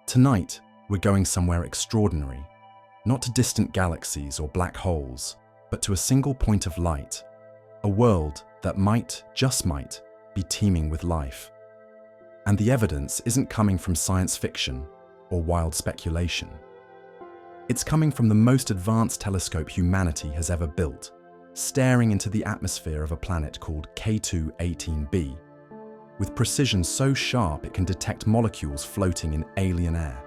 Tonight, we're going somewhere extraordinary, not to distant galaxies or black holes, but to a single point of light, a world that might, just might, be teeming with life. And the evidence isn't coming from science fiction or wild speculation. It's coming from the most advanced telescope humanity has ever built, staring into the atmosphere of a planet called K2-18b, with precision so sharp it can detect molecules floating in alien air.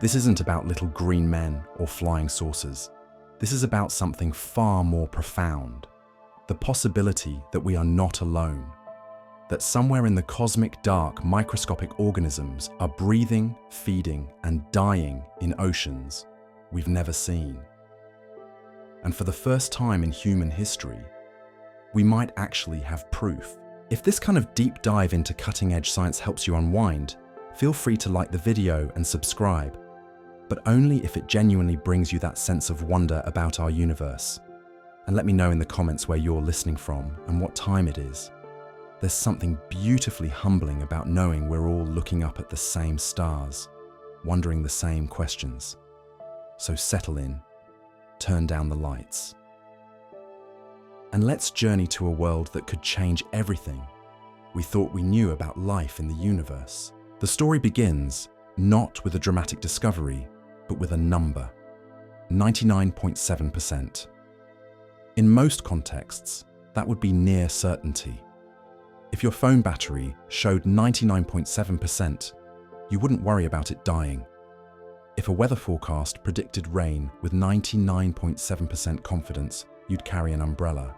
This isn't about little green men or flying saucers. This is about something far more profound. The possibility that we are not alone. That somewhere in the cosmic dark, microscopic organisms are breathing, feeding, and dying in oceans we've never seen. And for the first time in human history, we might actually have proof. If this kind of deep dive into cutting-edge science helps you unwind, feel free to like the video and subscribe, but only if it genuinely brings you that sense of wonder about our universe. And let me know in the comments where you're listening from and what time it is. There's something beautifully humbling about knowing we're all looking up at the same stars, wondering the same questions. So settle in, turn down the lights, and let's journey to a world that could change everything we thought we knew about life in the universe. The story begins not with a dramatic discovery, but with a number: 99.7%. In most contexts, that would be near certainty. If your phone battery showed 99.7%, you wouldn't worry about it dying. If a weather forecast predicted rain with 99.7% confidence, you'd carry an umbrella.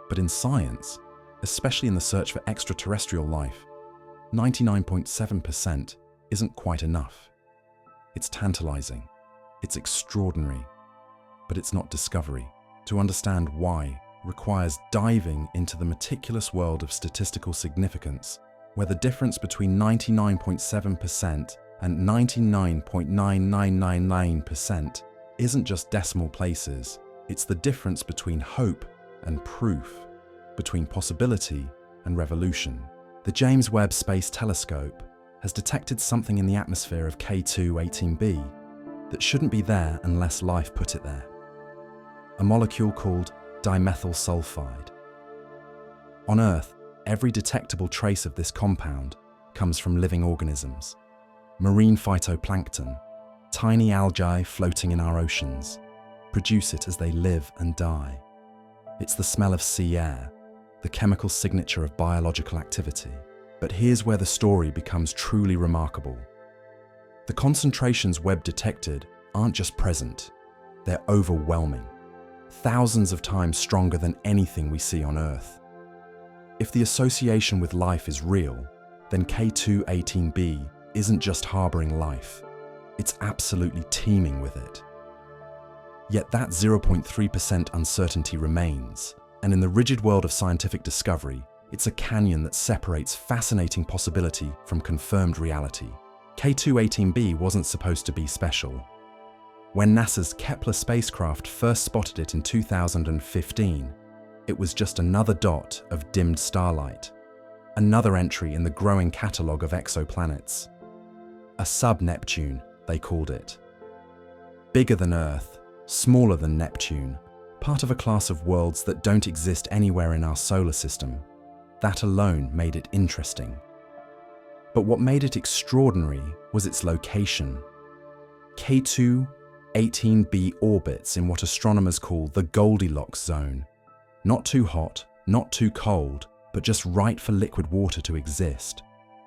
But in science, especially in the search for extraterrestrial life, 99.7% isn't quite enough. It's tantalizing, it's extraordinary, but it's not discovery. To understand why requires diving into the meticulous world of statistical significance, where the difference between 99.7% and 99.9999% isn't just decimal places, it's the difference between hope and proof, between possibility and revolution. The James Webb Space Telescope has detected something in the atmosphere of K2-18b that shouldn't be there unless life put it there. A molecule called dimethyl sulfide. On Earth, every detectable trace of this compound comes from living organisms. Marine phytoplankton, tiny algae floating in our oceans, produce it as they live and die. It's the smell of sea air, the chemical signature of biological activity. But here's where the story becomes truly remarkable. The concentrations Webb detected aren't just present, they're overwhelming. Thousands of times stronger than anything we see on Earth. If the association with life is real, then K2-18b isn't just harboring life, it's absolutely teeming with it. Yet that 0.3% uncertainty remains, and in the rigid world of scientific discovery, it's a canyon that separates fascinating possibility from confirmed reality. K2-18b wasn't supposed to be special. When NASA's Kepler spacecraft first spotted it in 2015, it was just another dot of dimmed starlight, another entry in the growing catalogue of exoplanets. A sub-Neptune, they called it. Bigger than Earth, smaller than Neptune, part of a class of worlds that don't exist anywhere in our solar system. That alone made it interesting. But what made it extraordinary was its location. K2-18b orbits in what astronomers call the Goldilocks zone. Not too hot, not too cold, but just right for liquid water to exist.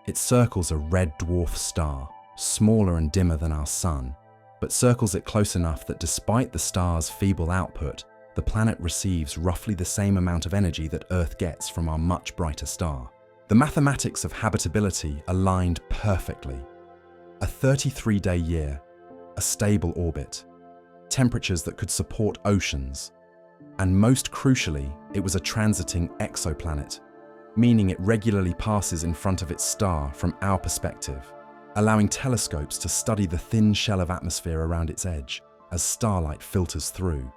It circles a red dwarf star, smaller and dimmer than our sun, but circles it close enough that despite the star's feeble output, the planet receives roughly the same amount of energy that Earth gets from our much brighter star. The mathematics of habitability aligned perfectly. A 33-day year, a stable orbit, temperatures that could support oceans, and most crucially, it was a transiting exoplanet, meaning it regularly passes in front of its star from our perspective, allowing telescopes to study the thin shell of atmosphere around its edge as starlight filters through.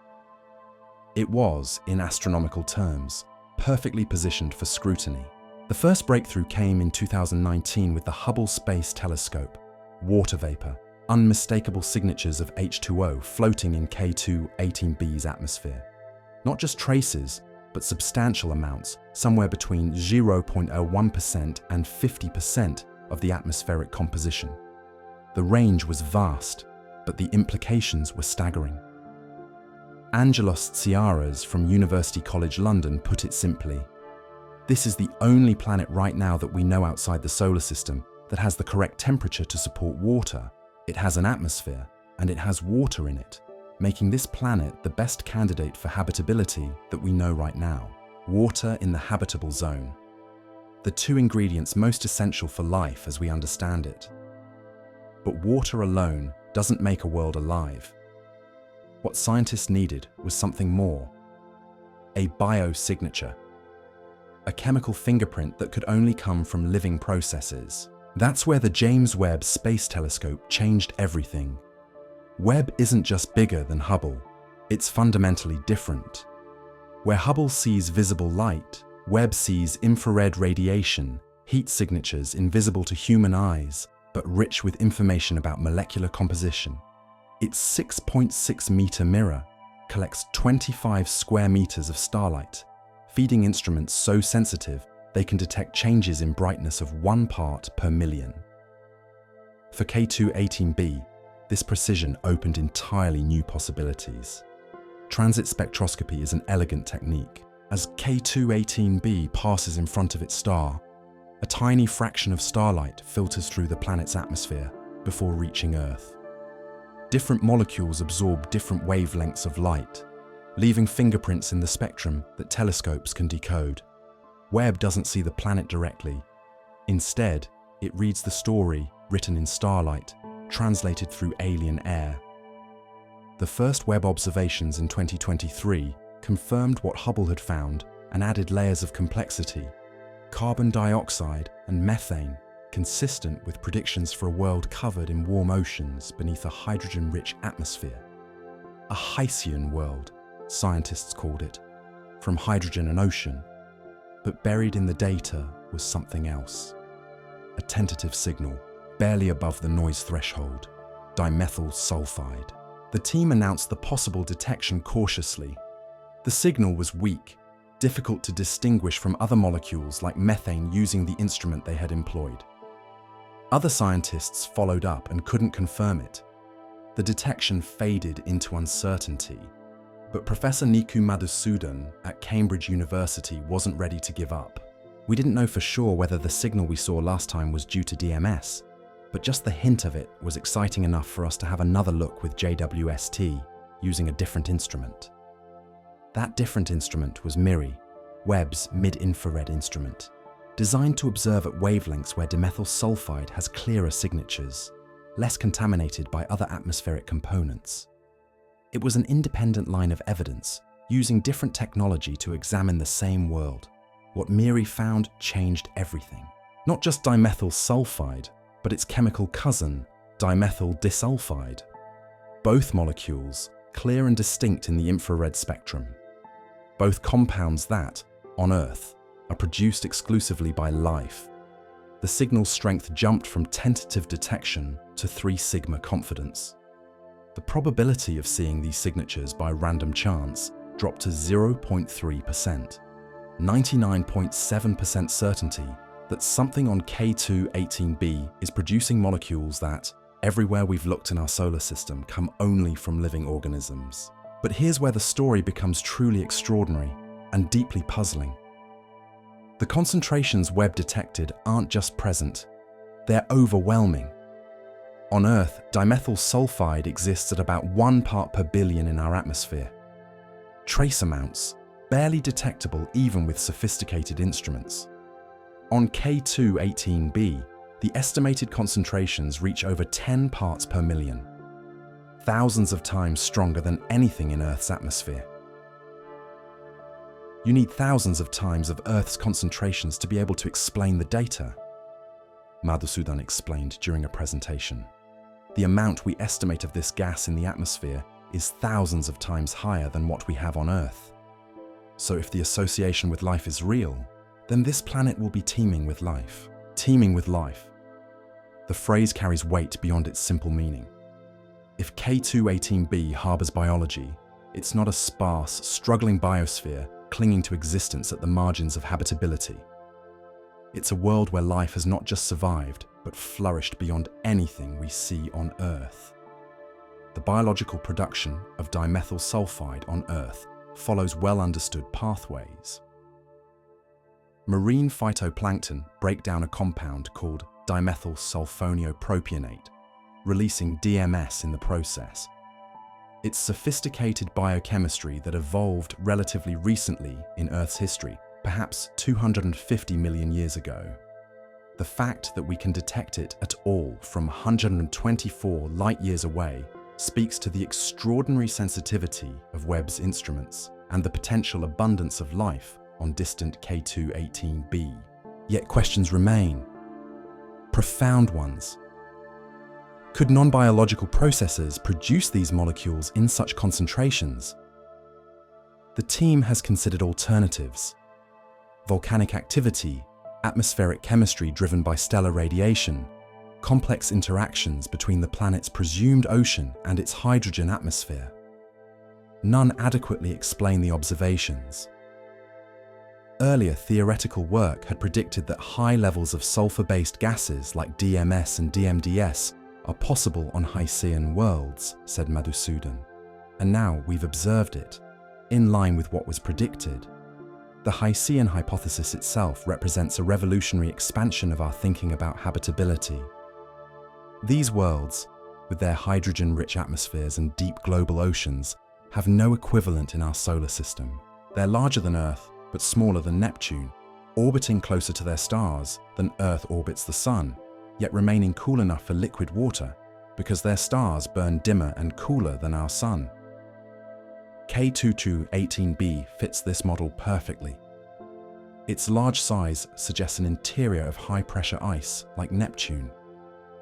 It was, in astronomical terms, perfectly positioned for scrutiny. The first breakthrough came in 2019 with the Hubble Space Telescope. Water vapor, unmistakable signatures of H2O floating in K2-18b's atmosphere. Not just traces, but substantial amounts, somewhere between 0.01% and 50% of the atmospheric composition. The range was vast, but the implications were staggering. Angelos Tsiaras from University College London put it simply: this is the only planet right now that we know outside the solar system that has the correct temperature to support water, it has an atmosphere, and it has water in it, making this planet the best candidate for habitability that we know right now. Water in the habitable zone. The two ingredients most essential for life as we understand it. But water alone doesn't make a world alive. What scientists needed was something more. A biosignature. A chemical fingerprint that could only come from living processes. That's where the James Webb Space Telescope changed everything. Webb isn't just bigger than Hubble, it's fundamentally different. Where Hubble sees visible light, Webb sees infrared radiation, heat signatures invisible to human eyes, but rich with information about molecular composition. Its 6.6-meter mirror collects 25 square meters of starlight, feeding instruments so sensitive they can detect changes in brightness of 1 part per million. For K2-18b, this precision opened entirely new possibilities. Transit spectroscopy is an elegant technique. As K2-18b passes in front of its star, a tiny fraction of starlight filters through the planet's atmosphere before reaching Earth. Different molecules absorb different wavelengths of light, leaving fingerprints in the spectrum that telescopes can decode. Webb doesn't see the planet directly. Instead, it reads the story written in starlight, translated through alien air. The first Webb observations in 2023 confirmed what Hubble had found and added layers of complexity: carbon dioxide and methane, consistent with predictions for a world covered in warm oceans beneath a hydrogen-rich atmosphere. A Hycean world, scientists called it, from hydrogen and ocean. But buried in the data was something else. A tentative signal, barely above the noise threshold: dimethyl sulfide. The team announced the possible detection cautiously. The signal was weak, difficult to distinguish from other molecules like methane using the instrument they had employed. Other scientists followed up and couldn't confirm it. The detection faded into uncertainty. But Professor Niku Madhusudan at Cambridge University wasn't ready to give up. We didn't know for sure whether the signal we saw last time was due to DMS, but just the hint of it was exciting enough for us to have another look with JWST, using a different instrument. That different instrument was MIRI, Webb's mid-infrared instrument, designed to observe at wavelengths where dimethyl sulfide has clearer signatures, less contaminated by other atmospheric components. It was an independent line of evidence, using different technology to examine the same world. What MIRI found changed everything. Not just dimethyl sulfide, but its chemical cousin, dimethyl disulfide. Both molecules, clear and distinct in the infrared spectrum. Both compounds that, on Earth, are produced exclusively by life. The signal strength jumped from tentative detection to 3 sigma confidence. The probability of seeing these signatures by random chance dropped to 0.3%. 99.7% certainty that something on K2-18b is producing molecules that, everywhere we've looked in our solar system, come only from living organisms. But here's where the story becomes truly extraordinary and deeply puzzling. The concentrations Webb detected aren't just present, they're overwhelming. On Earth, dimethyl sulfide exists at about 1 part per billion in our atmosphere. Trace amounts, barely detectable even with sophisticated instruments. On K2-18b, the estimated concentrations reach over 10 parts per million, thousands of times stronger than anything in Earth's atmosphere. You need thousands of times of Earth's concentrations to be able to explain the data, Madhusudan explained during a presentation. The amount we estimate of this gas in the atmosphere is thousands of times higher than what we have on Earth. So if the association with life is real, then this planet will be teeming with life. Teeming with life. The phrase carries weight beyond its simple meaning. If K2-18b harbors biology, it's not a sparse, struggling biosphere clinging to existence at the margins of habitability. It's a world where life has not just survived, but flourished beyond anything we see on Earth. The biological production of dimethyl sulfide on Earth follows well-understood pathways. Marine phytoplankton break down a compound called dimethyl sulfonionpropionate, releasing DMS in the process. It's sophisticated biochemistry that evolved relatively recently in Earth's history, perhaps 250 million years ago. The fact that we can detect it at all from 124 light-years away speaks to the extraordinary sensitivity of Webb's instruments and the potential abundance of life on distant K2-18b. Yet questions remain. Profound ones. Could non-biological processes produce these molecules in such concentrations? The team has considered alternatives. Volcanic activity, atmospheric chemistry driven by stellar radiation, complex interactions between the planet's presumed ocean and its hydrogen atmosphere. None adequately explain the observations. Earlier theoretical work had predicted that high levels of sulfur-based gases like DMS and DMDS are possible on Haitian worlds, said Madhusudan. And now we've observed it, in line with what was predicted. The Haitian hypothesis itself represents a revolutionary expansion of our thinking about habitability. These worlds, with their hydrogen-rich atmospheres and deep global oceans, have no equivalent in our solar system. They're larger than Earth, but smaller than Neptune, orbiting closer to their stars than Earth orbits the Sun, yet remaining cool enough for liquid water because their stars burn dimmer and cooler than our Sun. K2-18b fits this model perfectly. Its large size suggests an interior of high-pressure ice like Neptune,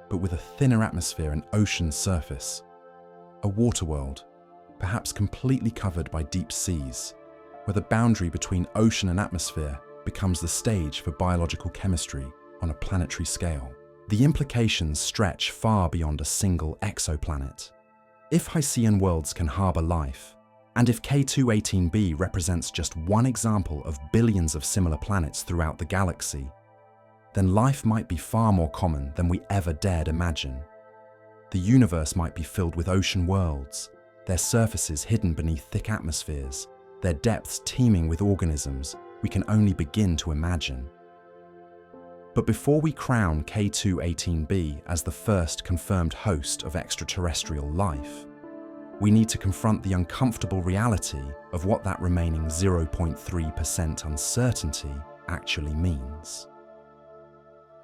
but with a thinner atmosphere and ocean surface. A water world, perhaps completely covered by deep seas, where the boundary between ocean and atmosphere becomes the stage for biological chemistry on a planetary scale. The implications stretch far beyond a single exoplanet. If Haitian worlds can harbour life, and if K2-18b represents just one example of billions of similar planets throughout the galaxy, then life might be far more common than we ever dared imagine. The universe might be filled with ocean worlds, their surfaces hidden beneath thick atmospheres, their depths teeming with organisms we can only begin to imagine. But before we crown K2-18b as the first confirmed host of extraterrestrial life, we need to confront the uncomfortable reality of what that remaining 0.3% uncertainty actually means.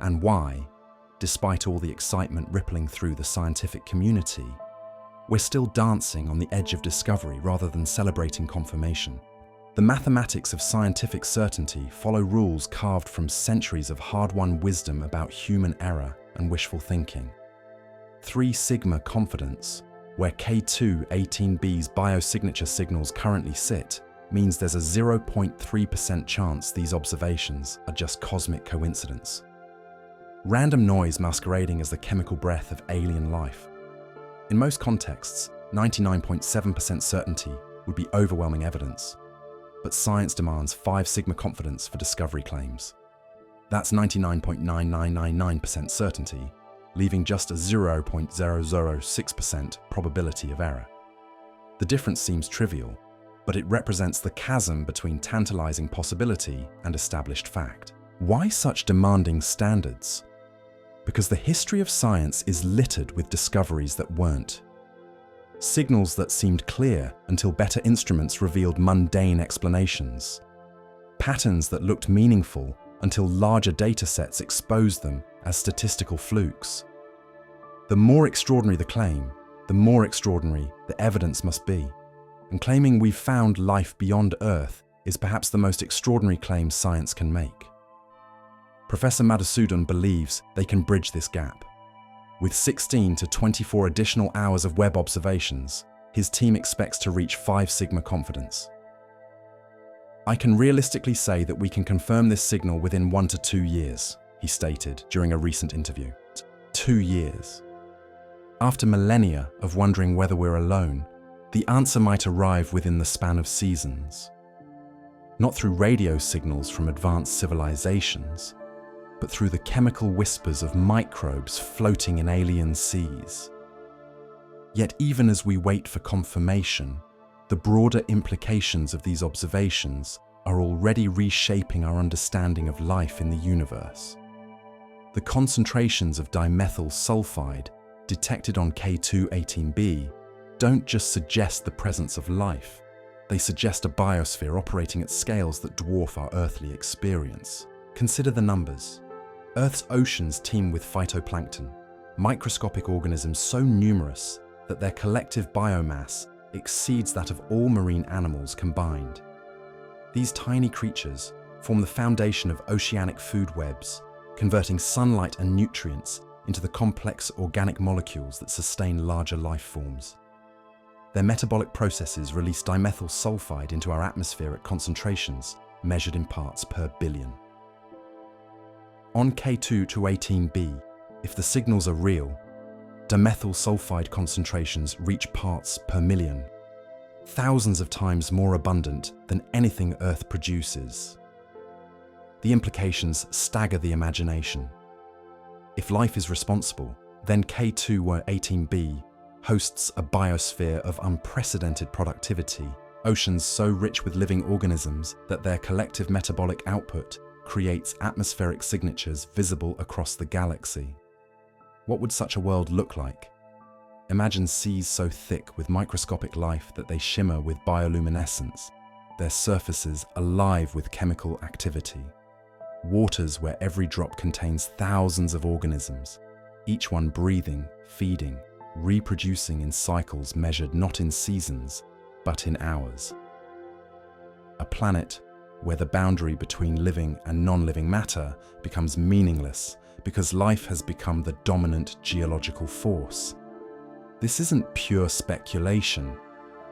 And why, despite all the excitement rippling through the scientific community, we're still dancing on the edge of discovery rather than celebrating confirmation. The mathematics of scientific certainty follow rules carved from centuries of hard-won wisdom about human error and wishful thinking. 3 sigma confidence, where K2-18b's biosignature signals currently sit, means there's a 0.3% chance these observations are just cosmic coincidence. Random noise masquerading as the chemical breath of alien life. In most contexts, 99.7% certainty would be overwhelming evidence, but science demands 5 sigma confidence for discovery claims. That's 99.9999% certainty, leaving just a 0.006% probability of error. The difference seems trivial, but it represents the chasm between tantalizing possibility and established fact. Why such demanding standards? Because the history of science is littered with discoveries that weren't. Signals that seemed clear until better instruments revealed mundane explanations. Patterns that looked meaningful until larger data sets exposed them as statistical flukes. The more extraordinary the claim, the more extraordinary the evidence must be. And claiming we've found life beyond Earth is perhaps the most extraordinary claim science can make. Professor Madhusudan believes they can bridge this gap. With 16 to 24 additional hours of Webb observations, his team expects to reach 5 sigma confidence. "I can realistically say that we can confirm this signal within 1 to 2 years," he stated during a recent interview. 2 years. After millennia of wondering whether we're alone, the answer might arrive within the span of seasons. Not through radio signals from advanced civilizations, but through the chemical whispers of microbes floating in alien seas. Yet even as we wait for confirmation, the broader implications of these observations are already reshaping our understanding of life in the universe. The concentrations of dimethyl sulfide detected on K2-18b don't just suggest the presence of life, they suggest a biosphere operating at scales that dwarf our earthly experience. Consider the numbers. Earth's oceans teem with phytoplankton, microscopic organisms so numerous that their collective biomass exceeds that of all marine animals combined. These tiny creatures form the foundation of oceanic food webs, converting sunlight and nutrients into the complex organic molecules that sustain larger life forms. Their metabolic processes release dimethyl sulfide into our atmosphere at concentrations measured in parts per billion. On K2-18b, if the signals are real, dimethyl sulfide concentrations reach parts per million, thousands of times more abundant than anything Earth produces. The implications stagger the imagination. If life is responsible, then K2-18b hosts a biosphere of unprecedented productivity, oceans so rich with living organisms that their collective metabolic output creates atmospheric signatures visible across the galaxy. What would such a world look like? Imagine seas so thick with microscopic life that they shimmer with bioluminescence, their surfaces alive with chemical activity. Waters where every drop contains thousands of organisms, each one breathing, feeding, reproducing in cycles measured not in seasons, but in hours. A planet where the boundary between living and non-living matter becomes meaningless because life has become the dominant geological force. This isn't pure speculation.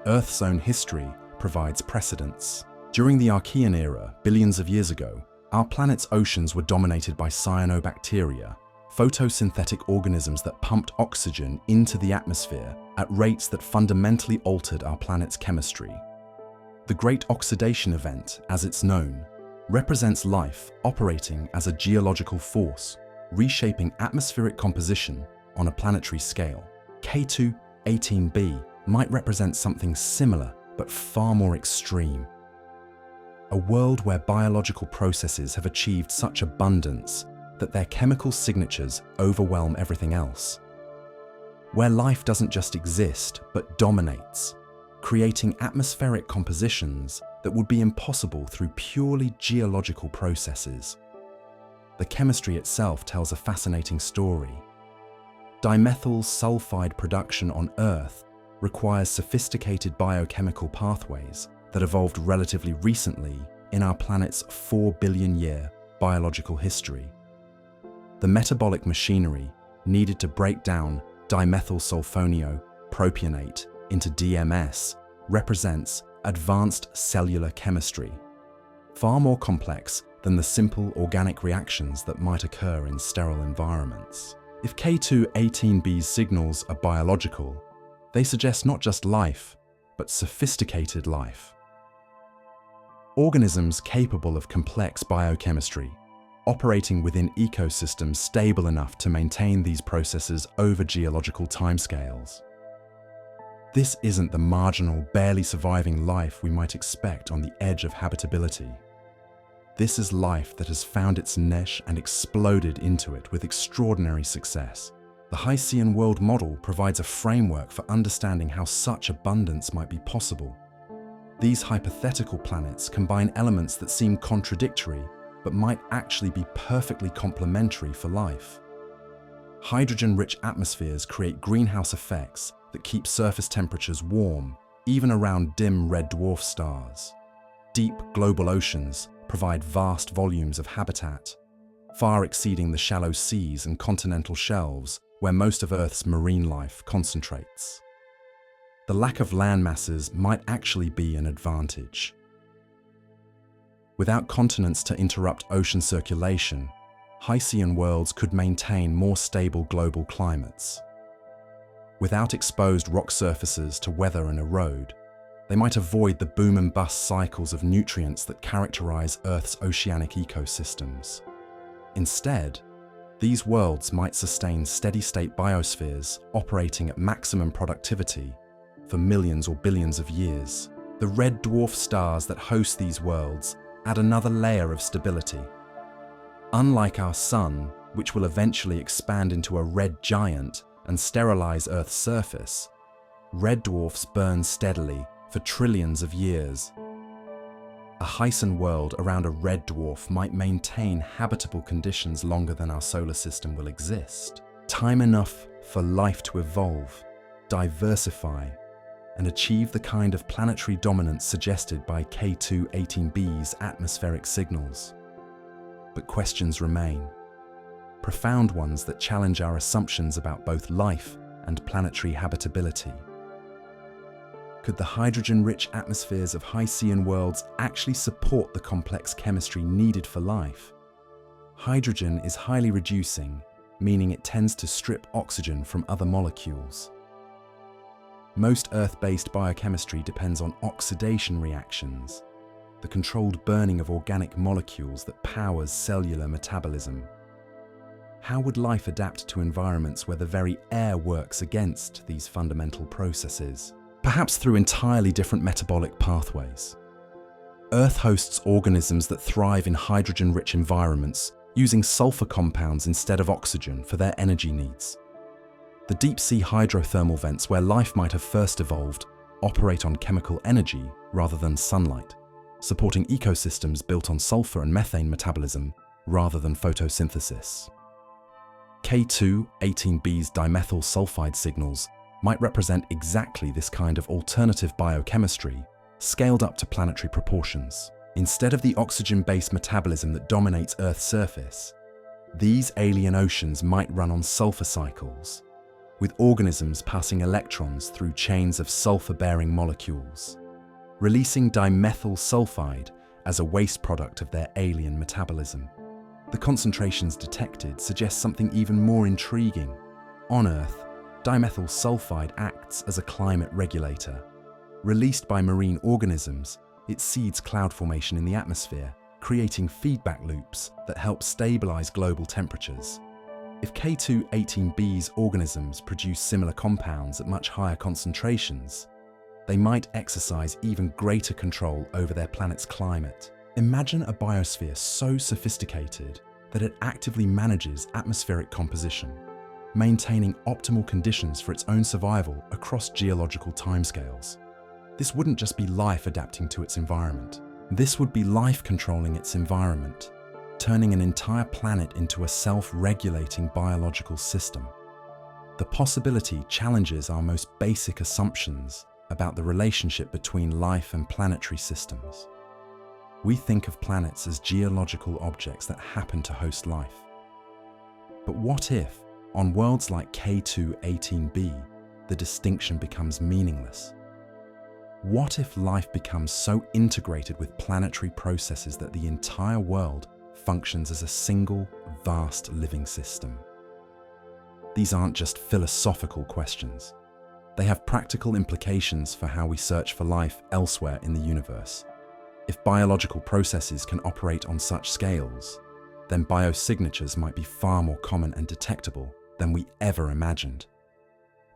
Earth's own history provides precedents. During the Archean era, billions of years ago, our planet's oceans were dominated by cyanobacteria, photosynthetic organisms that pumped oxygen into the atmosphere at rates that fundamentally altered our planet's chemistry. The Great Oxidation Event, as it's known, represents life operating as a geological force, reshaping atmospheric composition on a planetary scale. K2-18b might represent something similar, but far more extreme. A world where biological processes have achieved such abundance that their chemical signatures overwhelm everything else. Where life doesn't just exist, but dominates, creating atmospheric compositions that would be impossible through purely geological processes. The chemistry itself tells a fascinating story. Dimethyl sulfide production on Earth requires sophisticated biochemical pathways that evolved relatively recently in our planet's 4 billion-year biological history. The metabolic machinery needed to break down dimethylsulfonio-propionate into DMS represents advanced cellular chemistry, far more complex than the simple organic reactions that might occur in sterile environments. If K2-18b's signals are biological, they suggest not just life, but sophisticated life. Organisms capable of complex biochemistry, operating within ecosystems stable enough to maintain these processes over geological timescales. This isn't the marginal, barely surviving life we might expect on the edge of habitability. This is life that has found its niche and exploded into it with extraordinary success. The Hycean world model provides a framework for understanding how such abundance might be possible. These hypothetical planets combine elements that seem contradictory, but might actually be perfectly complementary for life. Hydrogen-rich atmospheres create greenhouse effects that keep surface temperatures warm, even around dim red dwarf stars. Deep global oceans provide vast volumes of habitat, far exceeding the shallow seas and continental shelves where most of Earth's marine life concentrates. The lack of land masses might actually be an advantage. Without continents to interrupt ocean circulation, Hycean worlds could maintain more stable global climates. Without exposed rock surfaces to weather and erode, they might avoid the boom and bust cycles of nutrients that characterize Earth's oceanic ecosystems. Instead, these worlds might sustain steady-state biospheres operating at maximum productivity for millions or billions of years. The red dwarf stars that host these worlds add another layer of stability. Unlike our Sun, which will eventually expand into a red giant and sterilize Earth's surface, red dwarfs burn steadily for trillions of years. A Hycean world around a red dwarf might maintain habitable conditions longer than our solar system will exist. Time enough for life to evolve, diversify, and achieve the kind of planetary dominance suggested by K2-18b's atmospheric signals. But questions remain. Profound ones that challenge our assumptions about both life and planetary habitability. Could the hydrogen-rich atmospheres of Hycean worlds actually support the complex chemistry needed for life? Hydrogen is highly reducing, meaning it tends to strip oxygen from other molecules. Most Earth-based biochemistry depends on oxidation reactions, the controlled burning of organic molecules that powers cellular metabolism. How would life adapt to environments where the very air works against these fundamental processes? Perhaps through entirely different metabolic pathways. Earth hosts organisms that thrive in hydrogen-rich environments, using sulfur compounds instead of oxygen for their energy needs. The deep-sea hydrothermal vents where life might have first evolved operate on chemical energy rather than sunlight, supporting ecosystems built on sulfur and methane metabolism rather than photosynthesis. K2-18b's dimethyl sulfide signals might represent exactly this kind of alternative biochemistry, scaled up to planetary proportions. Instead of the oxygen-based metabolism that dominates Earth's surface, these alien oceans might run on sulfur cycles, with organisms passing electrons through chains of sulfur-bearing molecules, releasing dimethyl sulfide as a waste product of their alien metabolism. The concentrations detected suggest something even more intriguing. On Earth, dimethyl sulfide acts as a climate regulator. Released by marine organisms, it seeds cloud formation in the atmosphere, creating feedback loops that help stabilize global temperatures. If K2-18b's organisms produce similar compounds at much higher concentrations, they might exercise even greater control over their planet's climate. Imagine a biosphere so sophisticated that it actively manages atmospheric composition, maintaining optimal conditions for its own survival across geological timescales. This wouldn't just be life adapting to its environment. This would be life controlling its environment, turning an entire planet into a self-regulating biological system. The possibility challenges our most basic assumptions about the relationship between life and planetary systems. We think of planets as geological objects that happen to host life. But what if, on worlds like K2-18b, the distinction becomes meaningless? What if life becomes so integrated with planetary processes that the entire world functions as a single, vast living system? These aren't just philosophical questions. They have practical implications for how we search for life elsewhere in the universe. If biological processes can operate on such scales, then biosignatures might be far more common and detectable than we ever imagined.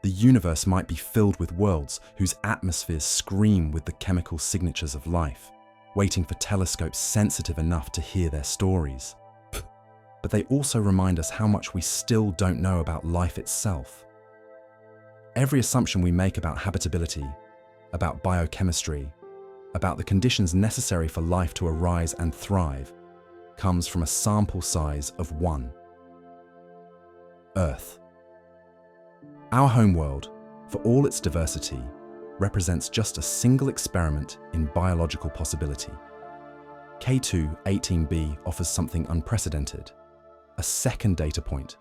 The universe might be filled with worlds whose atmospheres scream with the chemical signatures of life, waiting for telescopes sensitive enough to hear their stories. But they also remind us how much we still don't know about life itself. Every assumption we make about habitability, about biochemistry, about the conditions necessary for life to arise and thrive, comes from a sample size of 1. Earth. Our homeworld, for all its diversity, represents just a single experiment in biological possibility. K2-18b offers something unprecedented, a second data point,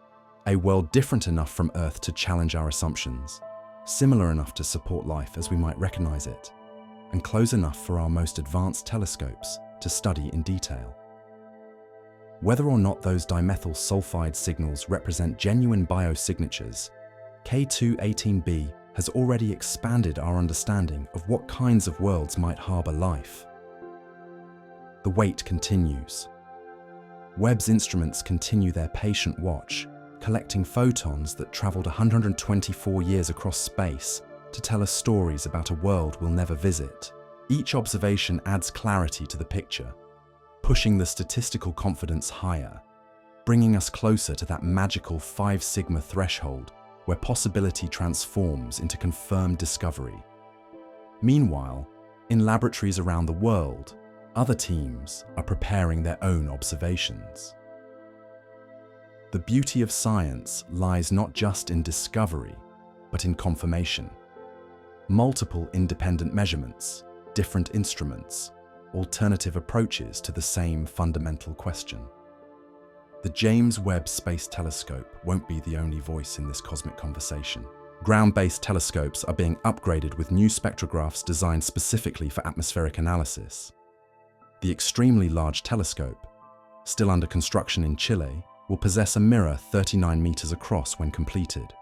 a world different enough from Earth to challenge our assumptions, similar enough to support life as we might recognize it, and close enough for our most advanced telescopes to study in detail. Whether or not those dimethyl sulfide signals represent genuine biosignatures, K2-18b has already expanded our understanding of what kinds of worlds might harbour life. The wait continues. Webb's instruments continue their patient watch, collecting photons that travelled 124 years across space to tell us stories about a world we'll never visit. Each observation adds clarity to the picture, pushing the statistical confidence higher, bringing us closer to that magical 5 sigma threshold where possibility transforms into confirmed discovery. Meanwhile, in laboratories around the world, other teams are preparing their own observations. The beauty of science lies not just in discovery, but in confirmation. Multiple independent measurements, different instruments, alternative approaches to the same fundamental question. The James Webb Space Telescope won't be the only voice in this cosmic conversation. Ground-based telescopes are being upgraded with new spectrographs designed specifically for atmospheric analysis. The extremely large telescope, still under construction in Chile, will possess a mirror 39 meters across when completed.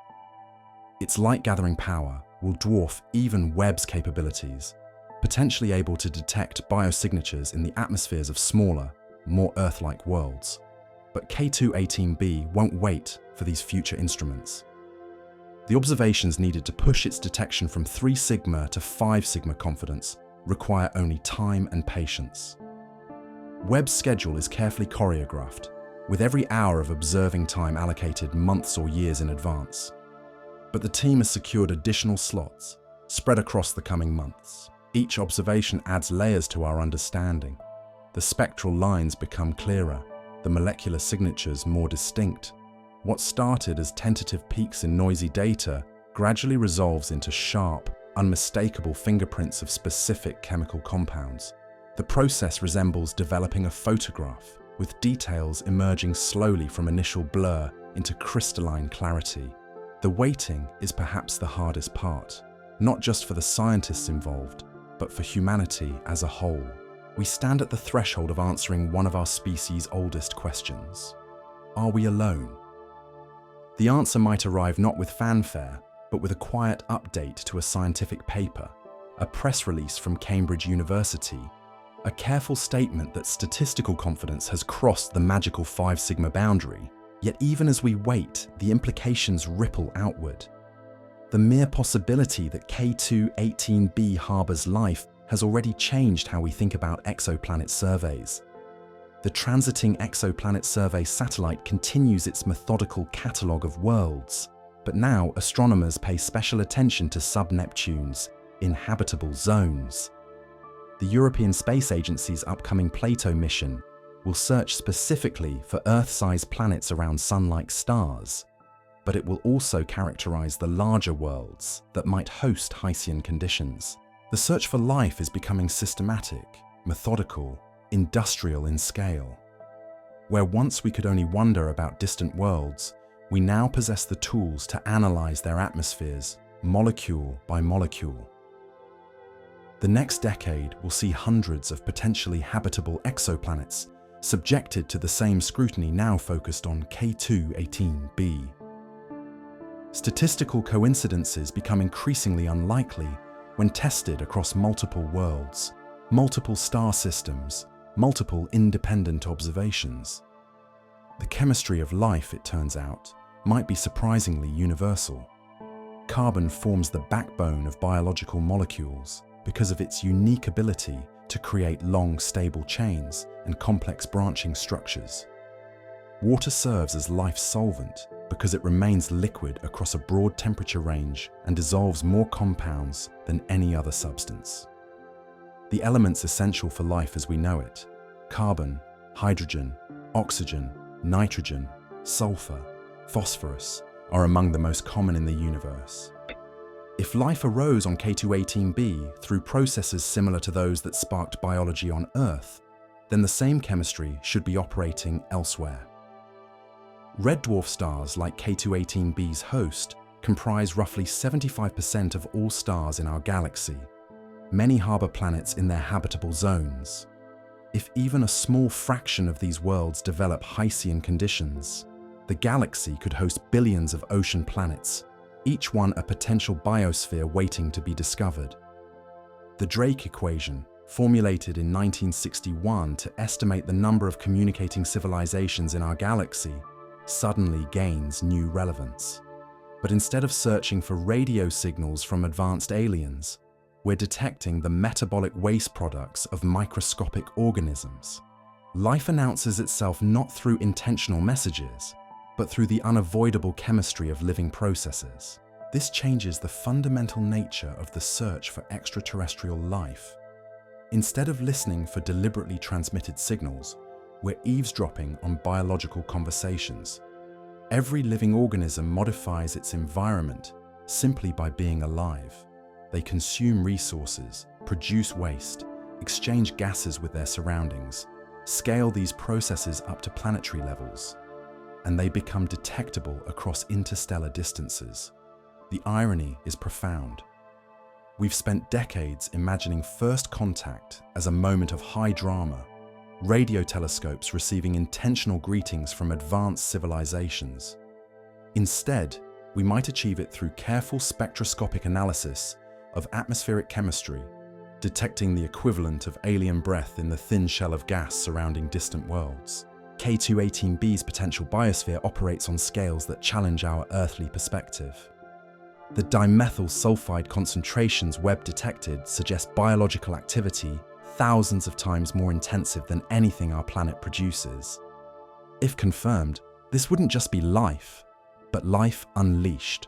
Its light-gathering power will dwarf even Webb's capabilities, potentially able to detect biosignatures in the atmospheres of smaller, more Earth-like worlds. But K2-18b won't wait for these future instruments. The observations needed to push its detection from 3 sigma to 5 sigma confidence require only time and patience. Webb's schedule is carefully choreographed, with every hour of observing time allocated months or years in advance. But the team has secured additional slots, spread across the coming months. Each observation adds layers to our understanding. The spectral lines become clearer, the molecular signatures more distinct. What started as tentative peaks in noisy data gradually resolves into sharp, unmistakable fingerprints of specific chemical compounds. The process resembles developing a photograph, with details emerging slowly from initial blur into crystalline clarity. The waiting is perhaps the hardest part, not just for the scientists involved, but for humanity as a whole. We stand at the threshold of answering one of our species' oldest questions. Are we alone? The answer might arrive not with fanfare, but with a quiet update to a scientific paper, a press release from Cambridge University, a careful statement that statistical confidence has crossed the magical 5 sigma boundary. Yet even as we wait, the implications ripple outward. The mere possibility that K2-18b harbours life has already changed how we think about exoplanet surveys. The Transiting Exoplanet Survey satellite continues its methodical catalogue of worlds, but now astronomers pay special attention to sub-Neptunes in habitable zones. The European Space Agency's upcoming Plato mission will search specifically for Earth-sized planets around Sun-like stars, but it will also characterize the larger worlds that might host Hycean conditions. The search for life is becoming systematic, methodical, industrial in scale. Where once we could only wonder about distant worlds, we now possess the tools to analyze their atmospheres, molecule by molecule. The next decade will see hundreds of potentially habitable exoplanets subjected to the same scrutiny now focused on K2-18b. Statistical coincidences become increasingly unlikely when tested across multiple worlds, multiple star systems, multiple independent observations. The chemistry of life, it turns out, might be surprisingly universal. Carbon forms the backbone of biological molecules because of its unique ability to create long, stable chains and complex branching structures. Water serves as life solvent because it remains liquid across a broad temperature range and dissolves more compounds than any other substance. The elements essential for life as we know it, carbon, hydrogen, oxygen, nitrogen, sulfur, phosphorus, are among the most common in the universe. If life arose on K2-18b through processes similar to those that sparked biology on Earth, then the same chemistry should be operating elsewhere. Red dwarf stars like K2-18b's host comprise roughly 75% of all stars in our galaxy. Many harbour planets in their habitable zones. If even a small fraction of these worlds develop Hycean conditions, the galaxy could host billions of ocean planets, each one a potential biosphere waiting to be discovered. The Drake equation, formulated in 1961 to estimate the number of communicating civilizations in our galaxy, suddenly gains new relevance. But instead of searching for radio signals from advanced aliens, we're detecting the metabolic waste products of microscopic organisms. Life announces itself not through intentional messages, but through the unavoidable chemistry of living processes. This changes the fundamental nature of the search for extraterrestrial life. Instead of listening for deliberately transmitted signals, we're eavesdropping on biological conversations. Every living organism modifies its environment simply by being alive. They consume resources, produce waste, exchange gases with their surroundings, scale these processes up to planetary levels, and they become detectable across interstellar distances. The irony is profound. We've spent decades imagining first contact as a moment of high drama, radio telescopes receiving intentional greetings from advanced civilizations. Instead, we might achieve it through careful spectroscopic analysis of atmospheric chemistry, detecting the equivalent of alien breath in the thin shell of gas surrounding distant worlds. K2-18b's potential biosphere operates on scales that challenge our earthly perspective. The dimethyl sulfide concentrations Webb detected suggest biological activity thousands of times more intensive than anything our planet produces. If confirmed, this wouldn't just be life, but life unleashed,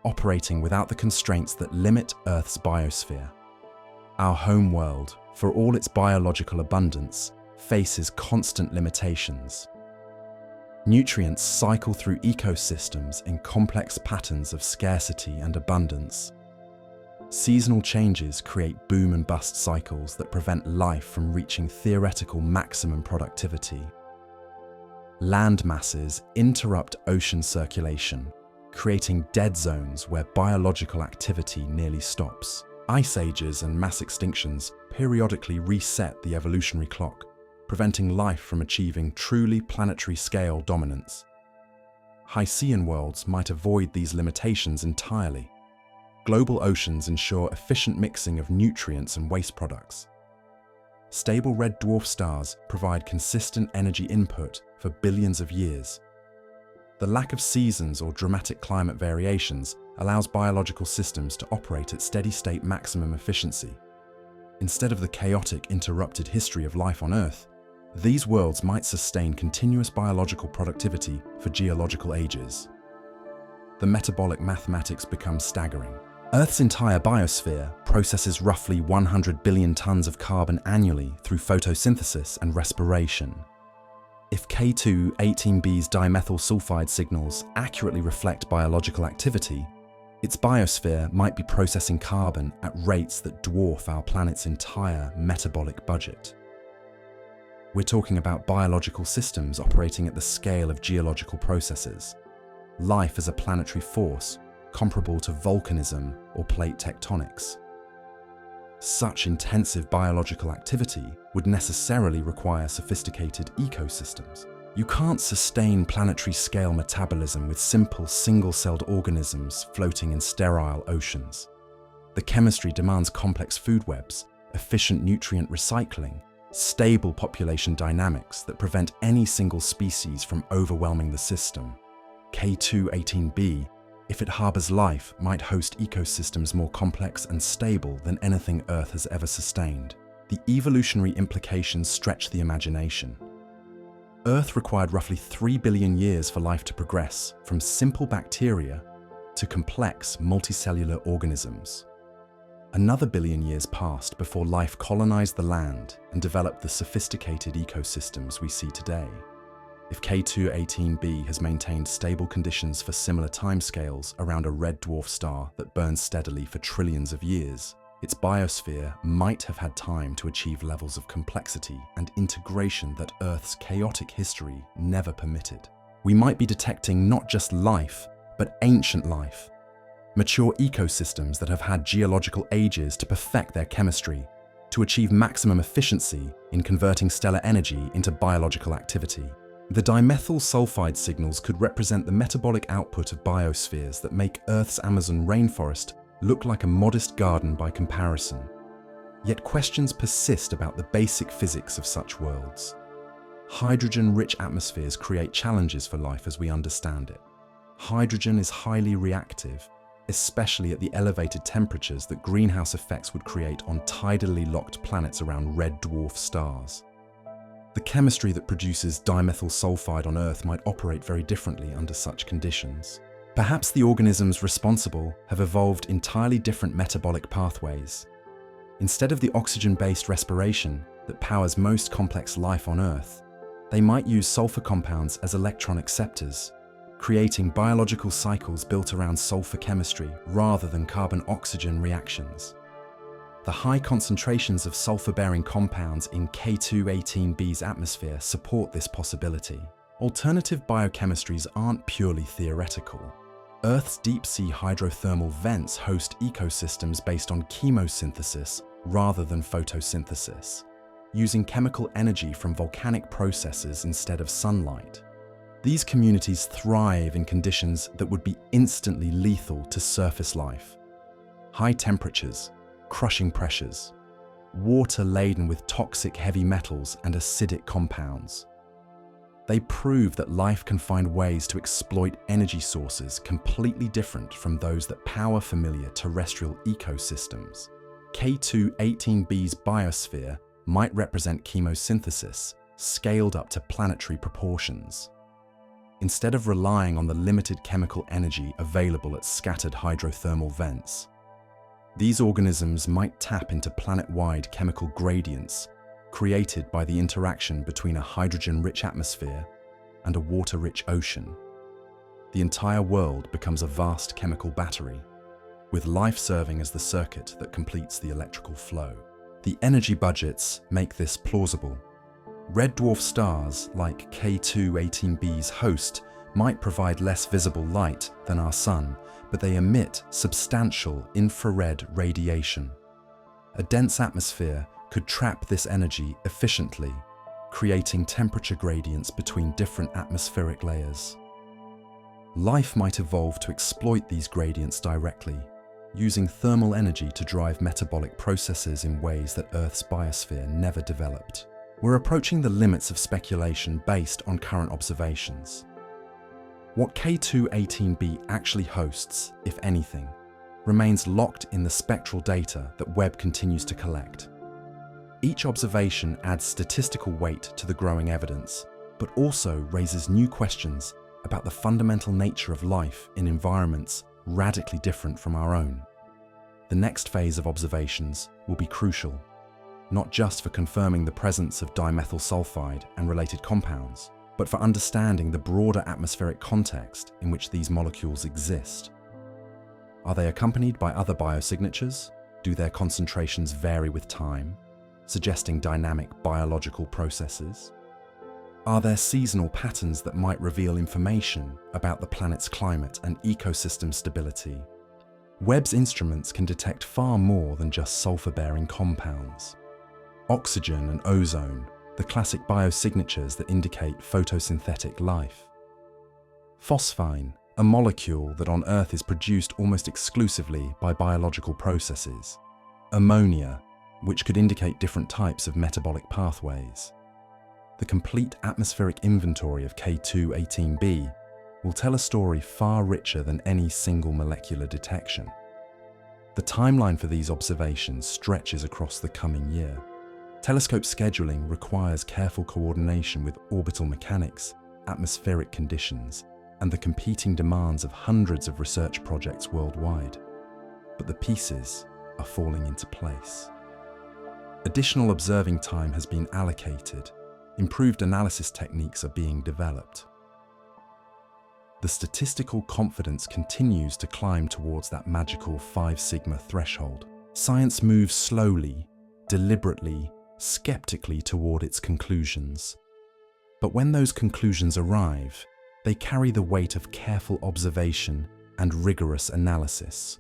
operating without the constraints that limit Earth's biosphere. Our home world, for all its biological abundance, faces constant limitations. Nutrients cycle through ecosystems in complex patterns of scarcity and abundance. Seasonal changes create boom and bust cycles that prevent life from reaching theoretical maximum productivity. Land masses interrupt ocean circulation, creating dead zones where biological activity nearly stops. Ice ages and mass extinctions periodically reset the evolutionary clock, preventing life from achieving truly planetary scale dominance. Hycean worlds might avoid these limitations entirely. Global oceans ensure efficient mixing of nutrients and waste products. Stable red dwarf stars provide consistent energy input for billions of years. The lack of seasons or dramatic climate variations allows biological systems to operate at steady-state maximum efficiency. Instead of the chaotic, interrupted history of life on Earth, these worlds might sustain continuous biological productivity for geological ages. The metabolic mathematics become staggering. Earth's entire biosphere processes roughly 100 billion tons of carbon annually through photosynthesis and respiration. If K2-18b's dimethyl sulfide signals accurately reflect biological activity, its biosphere might be processing carbon at rates that dwarf our planet's entire metabolic budget. We're talking about biological systems operating at the scale of geological processes. Life as a planetary force, comparable to volcanism or plate tectonics. Such intensive biological activity would necessarily require sophisticated ecosystems. You can't sustain planetary-scale metabolism with simple single-celled organisms floating in sterile oceans. The chemistry demands complex food webs, efficient nutrient recycling, stable population dynamics that prevent any single species from overwhelming the system. K2-18b, if it harbors life, might host ecosystems more complex and stable than anything Earth has ever sustained. The evolutionary implications stretch the imagination. Earth required roughly 3 billion years for life to progress, from simple bacteria to complex multicellular organisms. Another billion years passed before life colonized the land and developed the sophisticated ecosystems we see today. If K2-18b has maintained stable conditions for similar timescales around a red dwarf star that burns steadily for trillions of years, its biosphere might have had time to achieve levels of complexity and integration that Earth's chaotic history never permitted. We might be detecting not just life, but ancient life. Mature ecosystems that have had geological ages to perfect their chemistry, to achieve maximum efficiency in converting stellar energy into biological activity. The dimethyl sulfide signals could represent the metabolic output of biospheres that make Earth's Amazon rainforest look like a modest garden by comparison. Yet questions persist about the basic physics of such worlds. Hydrogen-rich atmospheres create challenges for life as we understand it. Hydrogen is highly reactive, especially at the elevated temperatures that greenhouse effects would create on tidally locked planets around red dwarf stars. The chemistry that produces dimethyl sulfide on Earth might operate very differently under such conditions. Perhaps the organisms responsible have evolved entirely different metabolic pathways. Instead of the oxygen-based respiration that powers most complex life on Earth, they might use sulfur compounds as electron acceptors, creating biological cycles built around sulfur chemistry rather than carbon-oxygen reactions. The high concentrations of sulfur-bearing compounds in K2-18b's atmosphere support this possibility. Alternative biochemistries aren't purely theoretical. Earth's deep-sea hydrothermal vents host ecosystems based on chemosynthesis rather than photosynthesis, using chemical energy from volcanic processes instead of sunlight. These communities thrive in conditions that would be instantly lethal to surface life. High temperatures, crushing pressures, water laden with toxic heavy metals and acidic compounds. They prove that life can find ways to exploit energy sources completely different from those that power familiar terrestrial ecosystems. K2-18b's biosphere might represent chemosynthesis, scaled up to planetary proportions. Instead of relying on the limited chemical energy available at scattered hydrothermal vents, these organisms might tap into planet-wide chemical gradients created by the interaction between a hydrogen-rich atmosphere and a water-rich ocean. The entire world becomes a vast chemical battery, with life serving as the circuit that completes the electrical flow. The energy budgets make this plausible. Red dwarf stars, like K2-18b's host, might provide less visible light than our Sun, but they emit substantial infrared radiation. A dense atmosphere could trap this energy efficiently, creating temperature gradients between different atmospheric layers. Life might evolve to exploit these gradients directly, using thermal energy to drive metabolic processes in ways that Earth's biosphere never developed. We're approaching the limits of speculation based on current observations. What K2-18b actually hosts, if anything, remains locked in the spectral data that Webb continues to collect. Each observation adds statistical weight to the growing evidence, but also raises new questions about the fundamental nature of life in environments radically different from our own. The next phase of observations will be crucial, not just for confirming the presence of dimethyl sulfide and related compounds, but for understanding the broader atmospheric context in which these molecules exist. Are they accompanied by other biosignatures? Do their concentrations vary with time, suggesting dynamic biological processes? Are there seasonal patterns that might reveal information about the planet's climate and ecosystem stability? Webb's instruments can detect far more than just sulfur-bearing compounds. Oxygen and ozone, the classic biosignatures that indicate photosynthetic life. Phosphine, a molecule that on Earth is produced almost exclusively by biological processes. Ammonia, which could indicate different types of metabolic pathways. The complete atmospheric inventory of K2-18b will tell a story far richer than any single molecular detection. The timeline for these observations stretches across the coming year. Telescope scheduling requires careful coordination with orbital mechanics, atmospheric conditions, and the competing demands of hundreds of research projects worldwide. But the pieces are falling into place. Additional observing time has been allocated. Improved analysis techniques are being developed. The statistical confidence continues to climb towards that magical 5 sigma threshold. Science moves slowly, deliberately, skeptically toward its conclusions. But when those conclusions arrive, they carry the weight of careful observation and rigorous analysis.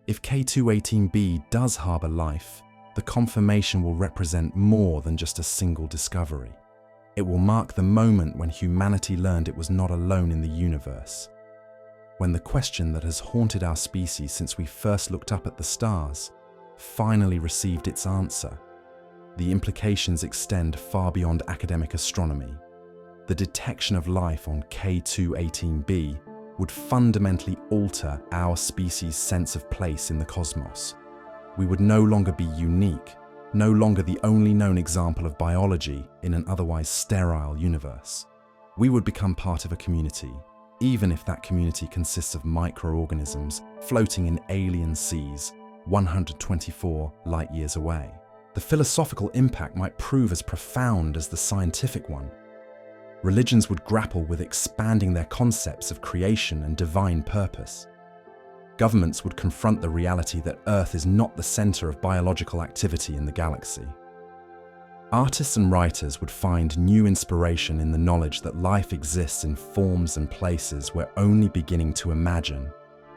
If K2-18b does harbour life, The confirmation will represent more than just a single discovery. It will mark the moment when humanity learned it was not alone in the universe. When the question that has haunted our species since we first looked up at the stars finally received its answer. The implications extend far beyond academic astronomy. The detection of life on K2-18b would fundamentally alter our species' sense of place in the cosmos. We would no longer be unique, no longer the only known example of biology in an otherwise sterile universe. We would become part of a community, even if that community consists of microorganisms floating in alien seas 124 light-years away. The philosophical impact might prove as profound as the scientific one. Religions would grapple with expanding their concepts of creation and divine purpose. Governments would confront the reality that Earth is not the center of biological activity in the galaxy. Artists and writers would find new inspiration in the knowledge that life exists in forms and places we're only beginning to imagine.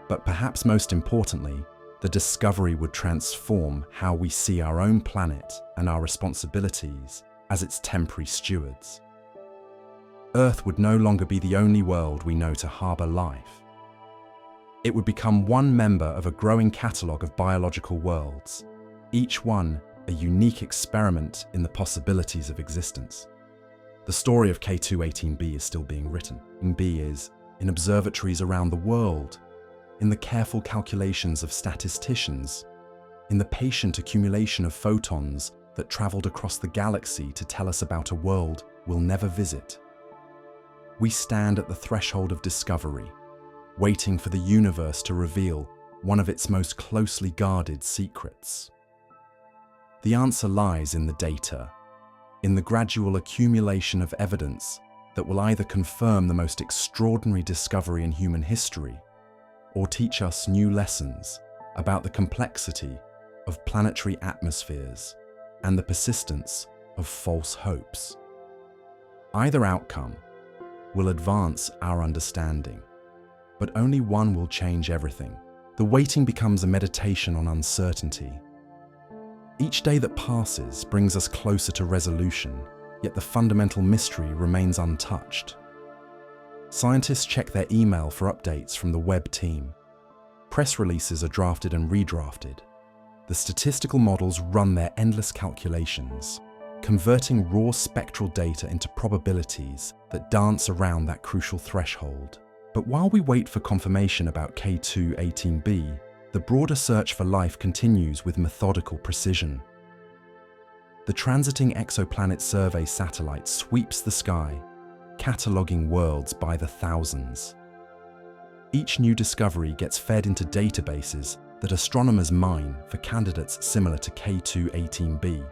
But perhaps most importantly, the discovery would transform how we see our own planet and our responsibilities as its temporary stewards. Earth would no longer be the only world we know to harbor life. It would become one member of a growing catalogue of biological worlds, each one a unique experiment in the possibilities of existence. The story of K2-18b is still being written. B is in observatories around the world, in the careful calculations of statisticians, in the patient accumulation of photons that travelled across the galaxy to tell us about a world we'll never visit. We stand at the threshold of discovery, waiting for the universe to reveal one of its most closely guarded secrets. The answer lies in the data, in the gradual accumulation of evidence that will either confirm the most extraordinary discovery in human history or teach us new lessons about the complexity of planetary atmospheres and the persistence of false hopes. Either outcome will advance our understanding, but only one will change everything. The waiting becomes a meditation on uncertainty. Each day that passes brings us closer to resolution, yet the fundamental mystery remains untouched. Scientists check their email for updates from the Webb team. Press releases are drafted and redrafted. The statistical models run their endless calculations, converting raw spectral data into probabilities that dance around that crucial threshold. But while we wait for confirmation about K2-18b, the broader search for life continues with methodical precision. The Transiting Exoplanet Survey satellite sweeps the sky, cataloguing worlds by the thousands. Each new discovery gets fed into databases that astronomers mine for candidates similar to K2-18b,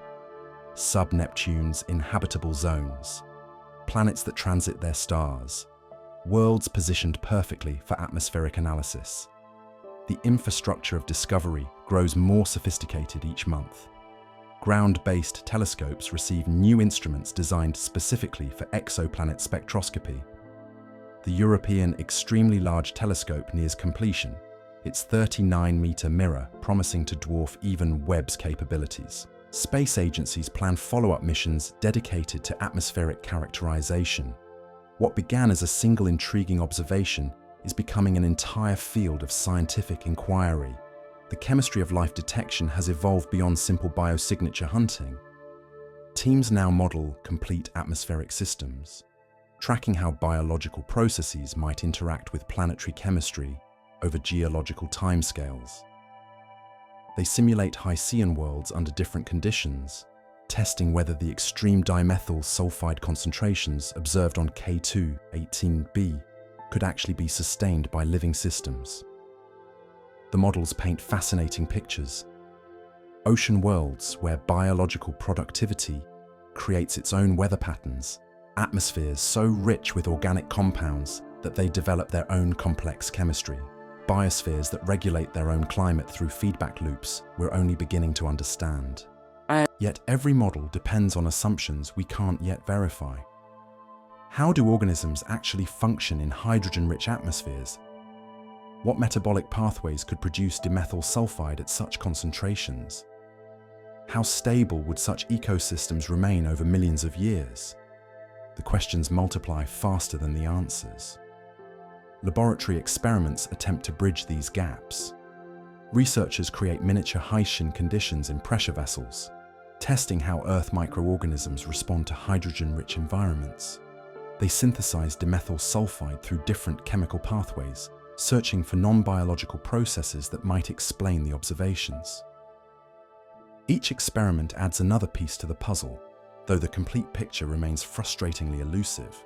sub-Neptunes in habitable zones, planets that transit their stars, worlds positioned perfectly for atmospheric analysis. The infrastructure of discovery grows more sophisticated each month. Ground-based telescopes receive new instruments designed specifically for exoplanet spectroscopy. The European Extremely Large Telescope nears completion, its 39-meter mirror promising to dwarf even Webb's capabilities. Space agencies plan follow-up missions dedicated to atmospheric characterization. What began as a single intriguing observation is becoming an entire field of scientific inquiry. The chemistry of life detection has evolved beyond simple biosignature hunting. Teams now model complete atmospheric systems, tracking how biological processes might interact with planetary chemistry over geological timescales. They simulate Hycean worlds under different conditions, testing whether the extreme dimethyl sulfide concentrations observed on K2-18b could actually be sustained by living systems. The models paint fascinating pictures. Ocean worlds where biological productivity creates its own weather patterns, atmospheres so rich with organic compounds that they develop their own complex chemistry, biospheres that regulate their own climate through feedback loops we're only beginning to understand. Yet every model depends on assumptions we can't yet verify. How do organisms actually function in hydrogen-rich atmospheres? What metabolic pathways could produce dimethyl sulfide at such concentrations? How stable would such ecosystems remain over millions of years? The questions multiply faster than the answers. Laboratory experiments attempt to bridge these gaps. Researchers create miniature Haitian conditions in pressure vessels, testing how Earth microorganisms respond to hydrogen-rich environments. They synthesize dimethyl sulfide through different chemical pathways, searching for non-biological processes that might explain the observations. Each experiment adds another piece to the puzzle, though the complete picture remains frustratingly elusive.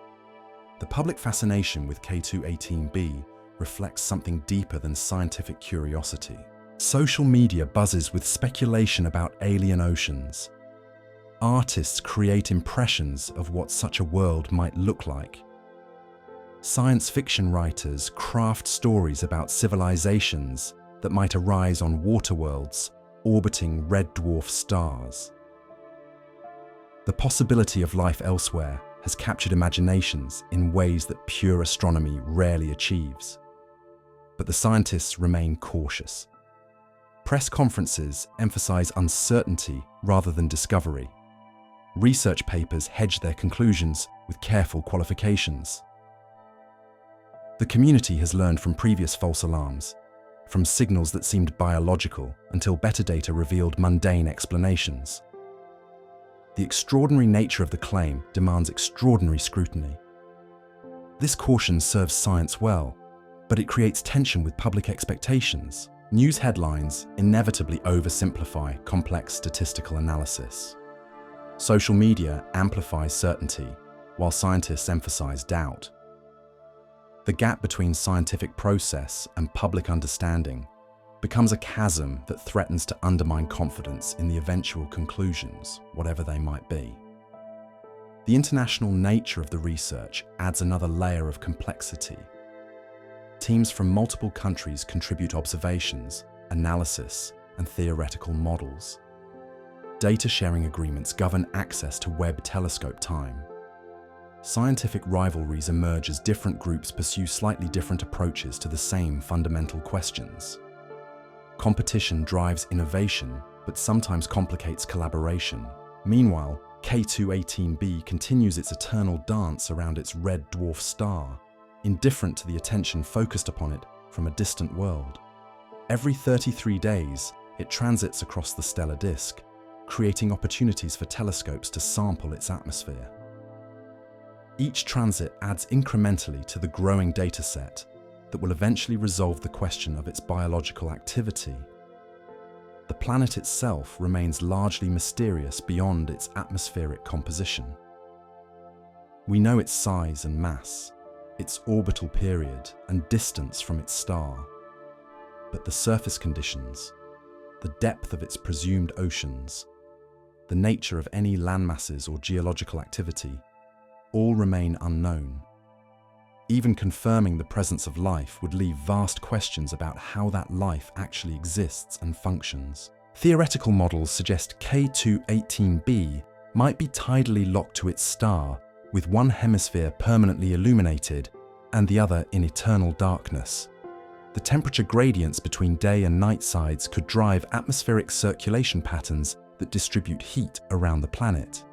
The public fascination with K2-18b reflects something deeper than scientific curiosity. Social media buzzes with speculation about alien oceans. Artists create impressions of what such a world might look like. Science fiction writers craft stories about civilizations that might arise on water worlds orbiting red dwarf stars. The possibility of life elsewhere has captured imaginations in ways that pure astronomy rarely achieves. But the scientists remain cautious. Press conferences emphasize uncertainty rather than discovery. Research papers hedge their conclusions with careful qualifications. The community has learned from previous false alarms, from signals that seemed biological until better data revealed mundane explanations. The extraordinary nature of the claim demands extraordinary scrutiny. This caution serves science well, but it creates tension with public expectations. News headlines inevitably oversimplify complex statistical analysis. Social media amplifies certainty, while scientists emphasize doubt. The gap between scientific process and public understanding becomes a chasm that threatens to undermine confidence in the eventual conclusions, whatever they might be. The international nature of the research adds another layer of complexity. Teams from multiple countries contribute observations, analysis, and theoretical models. Data sharing agreements govern access to Webb telescope time. Scientific rivalries emerge as different groups pursue slightly different approaches to the same fundamental questions. Competition drives innovation, but sometimes complicates collaboration. Meanwhile, K2-18b continues its eternal dance around its red dwarf star, indifferent to the attention focused upon it from a distant world. Every 33 days, it transits across the stellar disk, creating opportunities for telescopes to sample its atmosphere. Each transit adds incrementally to the growing dataset that will eventually resolve the question of its biological activity. The planet itself remains largely mysterious beyond its atmospheric composition. We know its size and mass, its orbital period and distance from its star, but the surface conditions, the depth of its presumed oceans, the nature of any landmasses or geological activity, all remain unknown. Even confirming the presence of life would leave vast questions about how that life actually exists and functions. Theoretical models suggest K2-18b might be tidally locked to its star, with one hemisphere permanently illuminated and the other in eternal darkness. The temperature gradients between day and night sides could drive atmospheric circulation patterns that distribute heat around the planet.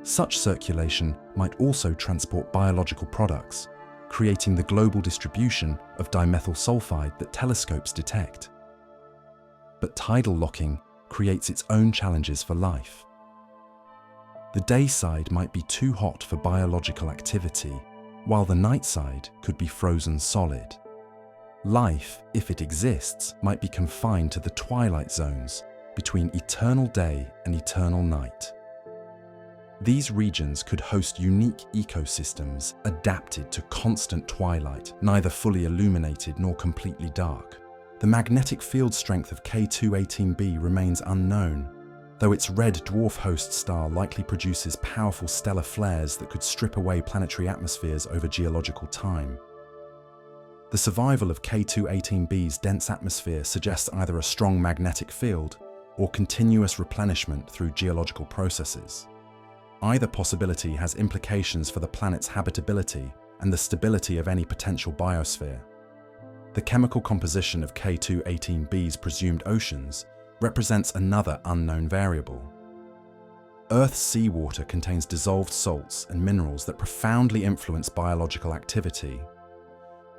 Such circulation might also transport biological products, creating the global distribution of dimethyl sulfide that telescopes detect. But tidal locking creates its own challenges for life. The day side might be too hot for biological activity, while the night side could be frozen solid. Life, if it exists, might be confined to the twilight zones between eternal day and eternal night. These regions could host unique ecosystems adapted to constant twilight, neither fully illuminated nor completely dark. The magnetic field strength of K2-18b remains unknown, though its red dwarf host star likely produces powerful stellar flares that could strip away planetary atmospheres over geological time. The survival of K2-18b's dense atmosphere suggests either a strong magnetic field or continuous replenishment through geological processes. Either possibility has implications for the planet's habitability and the stability of any potential biosphere. The chemical composition of K2-18b's presumed oceans represents another unknown variable. Earth's seawater contains dissolved salts and minerals that profoundly influence biological activity.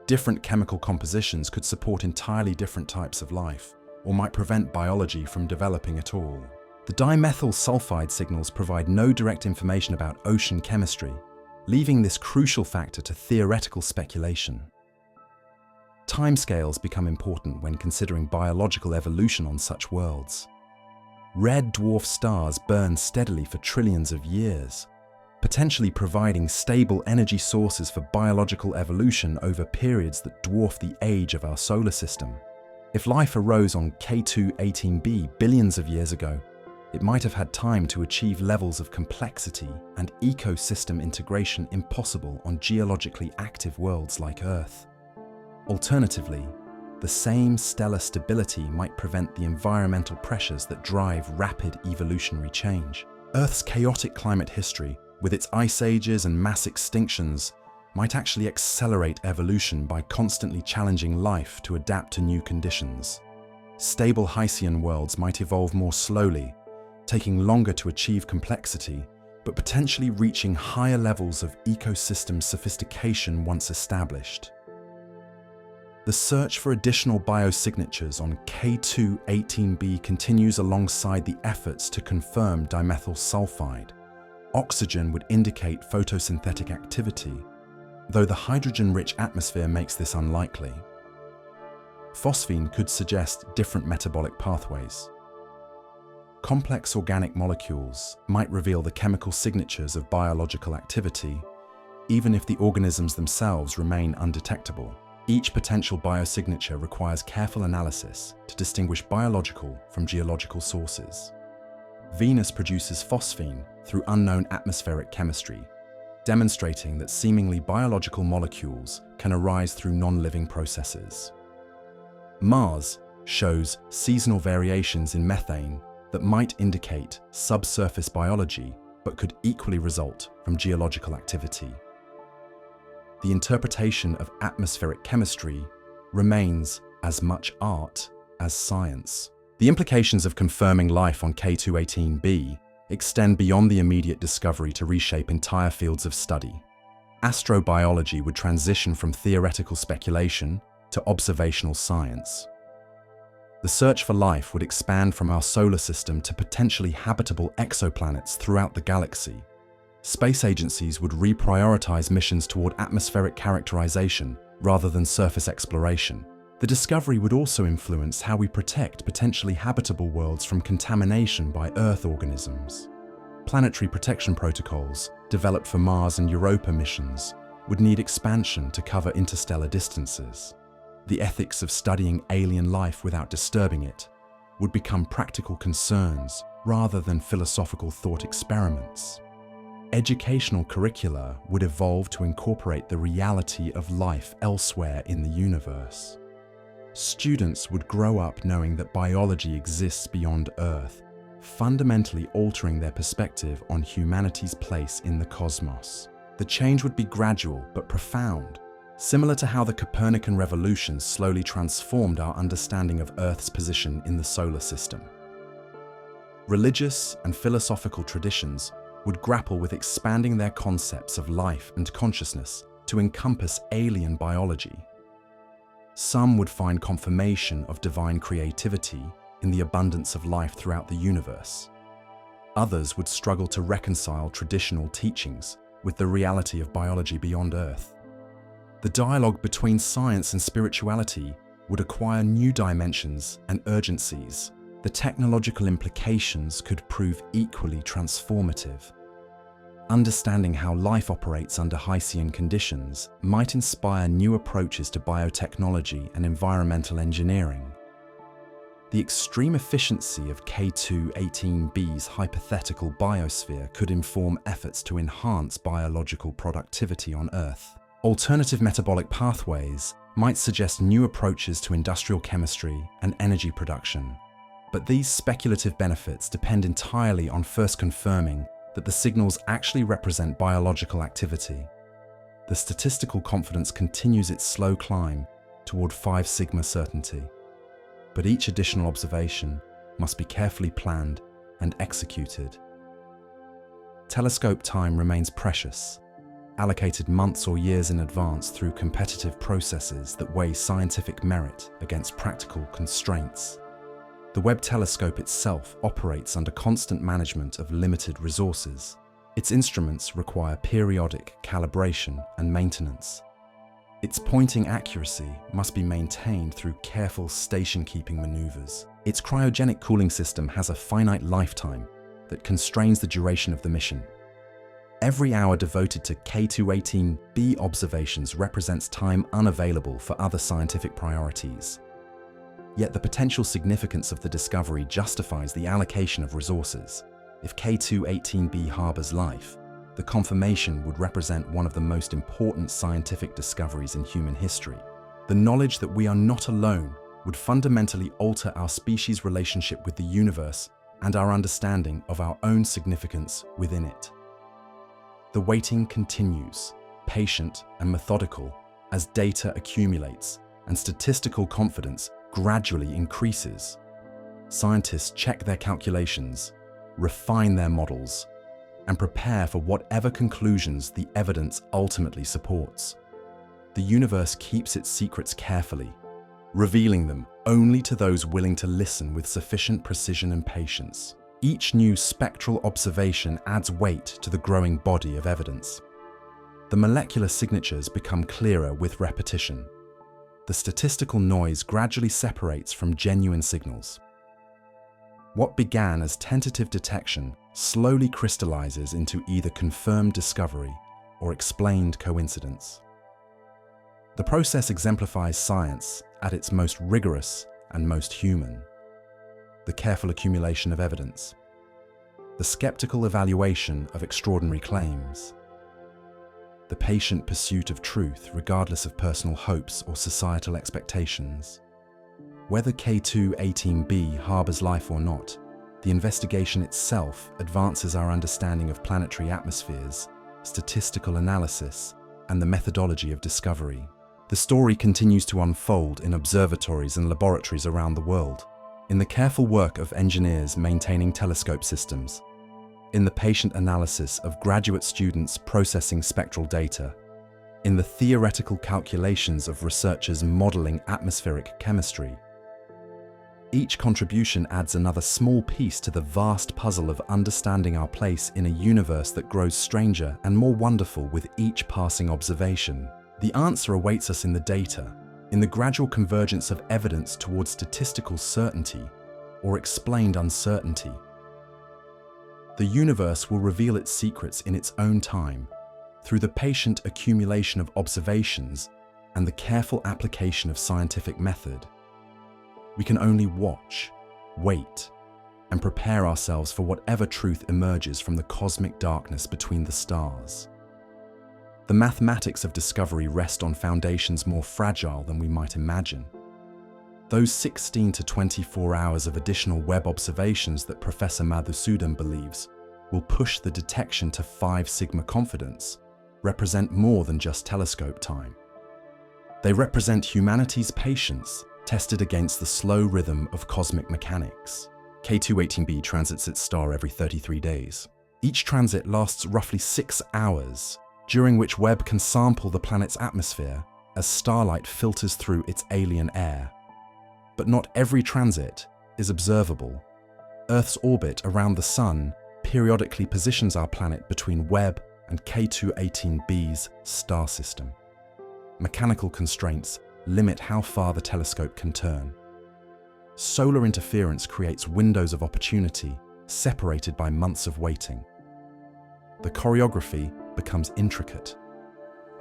Different chemical compositions could support entirely different types of life, or might prevent biology from developing at all. The dimethyl sulfide signals provide no direct information about ocean chemistry, leaving this crucial factor to theoretical speculation. Timescales become important when considering biological evolution on such worlds. Red dwarf stars burn steadily for trillions of years, potentially providing stable energy sources for biological evolution over periods that dwarf the age of our solar system. If life arose on K2-18b billions of years ago, it might have had time to achieve levels of complexity and ecosystem integration impossible on geologically active worlds like Earth. Alternatively, the same stellar stability might prevent the environmental pressures that drive rapid evolutionary change. Earth's chaotic climate history, with its ice ages and mass extinctions, might actually accelerate evolution by constantly challenging life to adapt to new conditions. Stable Hycean worlds might evolve more slowly, taking longer to achieve complexity, but potentially reaching higher levels of ecosystem sophistication once established. The search for additional biosignatures on K2-18b continues alongside the efforts to confirm dimethyl sulfide. Oxygen would indicate photosynthetic activity, though the hydrogen-rich atmosphere makes this unlikely. Phosphine could suggest different metabolic pathways. Complex organic molecules might reveal the chemical signatures of biological activity, even if the organisms themselves remain undetectable. Each potential biosignature requires careful analysis to distinguish biological from geological sources. Venus produces phosphine through unknown atmospheric chemistry, demonstrating that seemingly biological molecules can arise through non-living processes. Mars shows seasonal variations in methane that might indicate subsurface biology, but could equally result from geological activity. The interpretation of atmospheric chemistry remains as much art as science. The implications of confirming life on K2-18b extend beyond the immediate discovery to reshape entire fields of study. Astrobiology would transition from theoretical speculation to observational science. The search for life would expand from our solar system to potentially habitable exoplanets throughout the galaxy. Space agencies would reprioritize missions toward atmospheric characterization rather than surface exploration. The discovery would also influence how we protect potentially habitable worlds from contamination by Earth organisms. Planetary protection protocols, developed for Mars and Europa missions, would need expansion to cover interstellar distances. The ethics of studying alien life without disturbing it would become practical concerns rather than philosophical thought experiments. Educational curricula would evolve to incorporate the reality of life elsewhere in the universe. Students would grow up knowing that biology exists beyond Earth, fundamentally altering their perspective on humanity's place in the cosmos. The change would be gradual but profound, similar to how the Copernican revolution slowly transformed our understanding of Earth's position in the solar system. Religious and philosophical traditions would grapple with expanding their concepts of life and consciousness to encompass alien biology. Some would find confirmation of divine creativity in the abundance of life throughout the universe. Others would struggle to reconcile traditional teachings with the reality of biology beyond Earth. The dialogue between science and spirituality would acquire new dimensions and urgencies. The technological implications could prove equally transformative. Understanding how life operates under Hycean conditions might inspire new approaches to biotechnology and environmental engineering. The extreme efficiency of K2-18b's hypothetical biosphere could inform efforts to enhance biological productivity on Earth. Alternative metabolic pathways might suggest new approaches to industrial chemistry and energy production, but these speculative benefits depend entirely on first confirming that the signals actually represent biological activity. The statistical confidence continues its slow climb toward 5 sigma certainty, but each additional observation must be carefully planned and executed. Telescope time remains precious, allocated months or years in advance through competitive processes that weigh scientific merit against practical constraints. The Webb telescope itself operates under constant management of limited resources. Its instruments require periodic calibration and maintenance. Its pointing accuracy must be maintained through careful station-keeping maneuvers. Its cryogenic cooling system has a finite lifetime that constrains the duration of the mission. Every hour devoted to K2-18b observations represents time unavailable for other scientific priorities. Yet the potential significance of the discovery justifies the allocation of resources. If K2-18b harbors life, the confirmation would represent one of the most important scientific discoveries in human history. The knowledge that we are not alone would fundamentally alter our species' relationship with the universe and our understanding of our own significance within it. The waiting continues, patient and methodical, as data accumulates and statistical confidence gradually increases. Scientists check their calculations, refine their models, and prepare for whatever conclusions the evidence ultimately supports. The universe keeps its secrets carefully, revealing them only to those willing to listen with sufficient precision and patience. Each new spectral observation adds weight to the growing body of evidence. The molecular signatures become clearer with repetition. The statistical noise gradually separates from genuine signals. What began as tentative detection slowly crystallizes into either confirmed discovery or explained coincidence. The process exemplifies science at its most rigorous and most human. The careful accumulation of evidence, the skeptical evaluation of extraordinary claims, the patient pursuit of truth regardless of personal hopes or societal expectations. Whether K2-18b harbors life or not, the investigation itself advances our understanding of planetary atmospheres, statistical analysis, and the methodology of discovery. The story continues to unfold in observatories and laboratories around the world, in the careful work of engineers maintaining telescope systems, in the patient analysis of graduate students processing spectral data, in the theoretical calculations of researchers modeling atmospheric chemistry. Each contribution adds another small piece to the vast puzzle of understanding our place in a universe that grows stranger and more wonderful with each passing observation. The answer awaits us in the data, in the gradual convergence of evidence towards statistical certainty or explained uncertainty. The universe will reveal its secrets in its own time, through the patient accumulation of observations and the careful application of scientific method. We can only watch, wait, and prepare ourselves for whatever truth emerges from the cosmic darkness between the stars. The mathematics of discovery rest on foundations more fragile than we might imagine. Those 16 to 24 hours of additional Webb observations that Professor Madhusudan believes will push the detection to 5 sigma confidence represent more than just telescope time. They represent humanity's patience tested against the slow rhythm of cosmic mechanics. K2-18b transits its star every 33 days. Each transit lasts roughly 6 hours, during which Webb can sample the planet's atmosphere as starlight filters through its alien air. But not every transit is observable. Earth's orbit around the Sun periodically positions our planet between Webb and K2-18b's star system. Mechanical constraints limit how far the telescope can turn. Solar interference creates windows of opportunity separated by months of waiting. The choreography becomes intricate.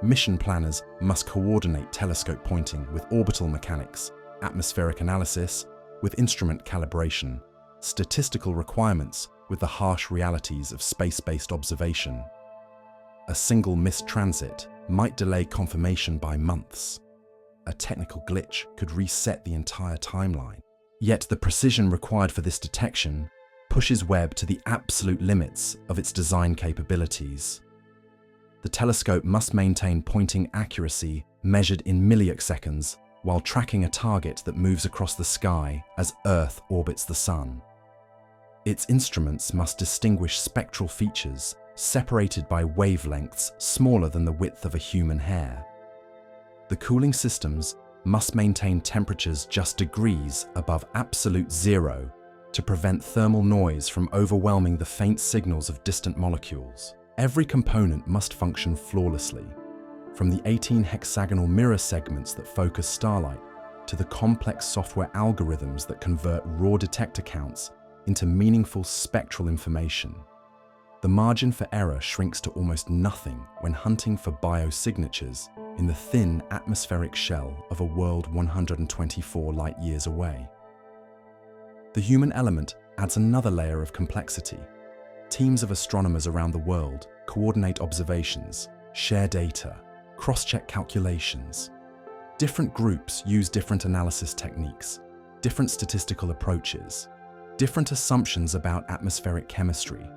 Mission planners must coordinate telescope pointing with orbital mechanics, atmospheric analysis with instrument calibration, statistical requirements with the harsh realities of space-based observation. A single missed transit might delay confirmation by months. A technical glitch could reset the entire timeline. Yet the precision required for this detection pushes Webb to the absolute limits of its design capabilities. The telescope must maintain pointing accuracy measured in milliseconds while tracking a target that moves across the sky as Earth orbits the Sun. Its instruments must distinguish spectral features separated by wavelengths smaller than the width of a human hair. The cooling systems must maintain temperatures just degrees above absolute zero to prevent thermal noise from overwhelming the faint signals of distant molecules. Every component must function flawlessly, from the 18 hexagonal mirror segments that focus starlight to the complex software algorithms that convert raw detector counts into meaningful spectral information. The margin for error shrinks to almost nothing when hunting for biosignatures in the thin atmospheric shell of a world 124 light-years away. The human element adds another layer of complexity. Teams of astronomers around the world coordinate observations, share data, cross-check calculations. Different groups use different analysis techniques, different statistical approaches, different assumptions about atmospheric chemistry.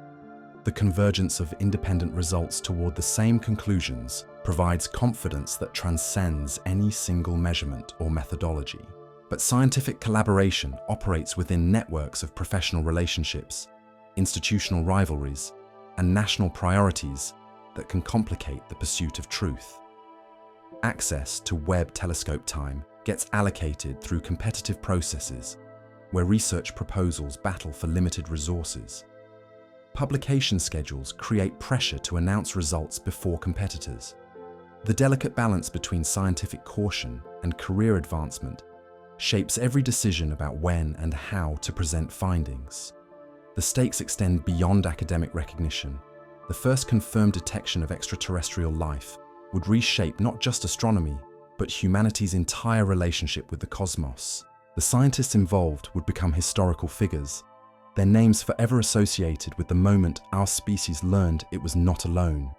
The convergence of independent results toward the same conclusions provides confidence that transcends any single measurement or methodology. But scientific collaboration operates within networks of professional relationships, institutional rivalries, and national priorities that can complicate the pursuit of truth. Access to Webb telescope time gets allocated through competitive processes where research proposals battle for limited resources. Publication schedules create pressure to announce results before competitors. The delicate balance between scientific caution and career advancement shapes every decision about when and how to present findings. The stakes extend beyond academic recognition. The first confirmed detection of extraterrestrial life would reshape not just astronomy, but humanity's entire relationship with the cosmos. The scientists involved would become historical figures, their names forever associated with the moment our species learned it was not alone.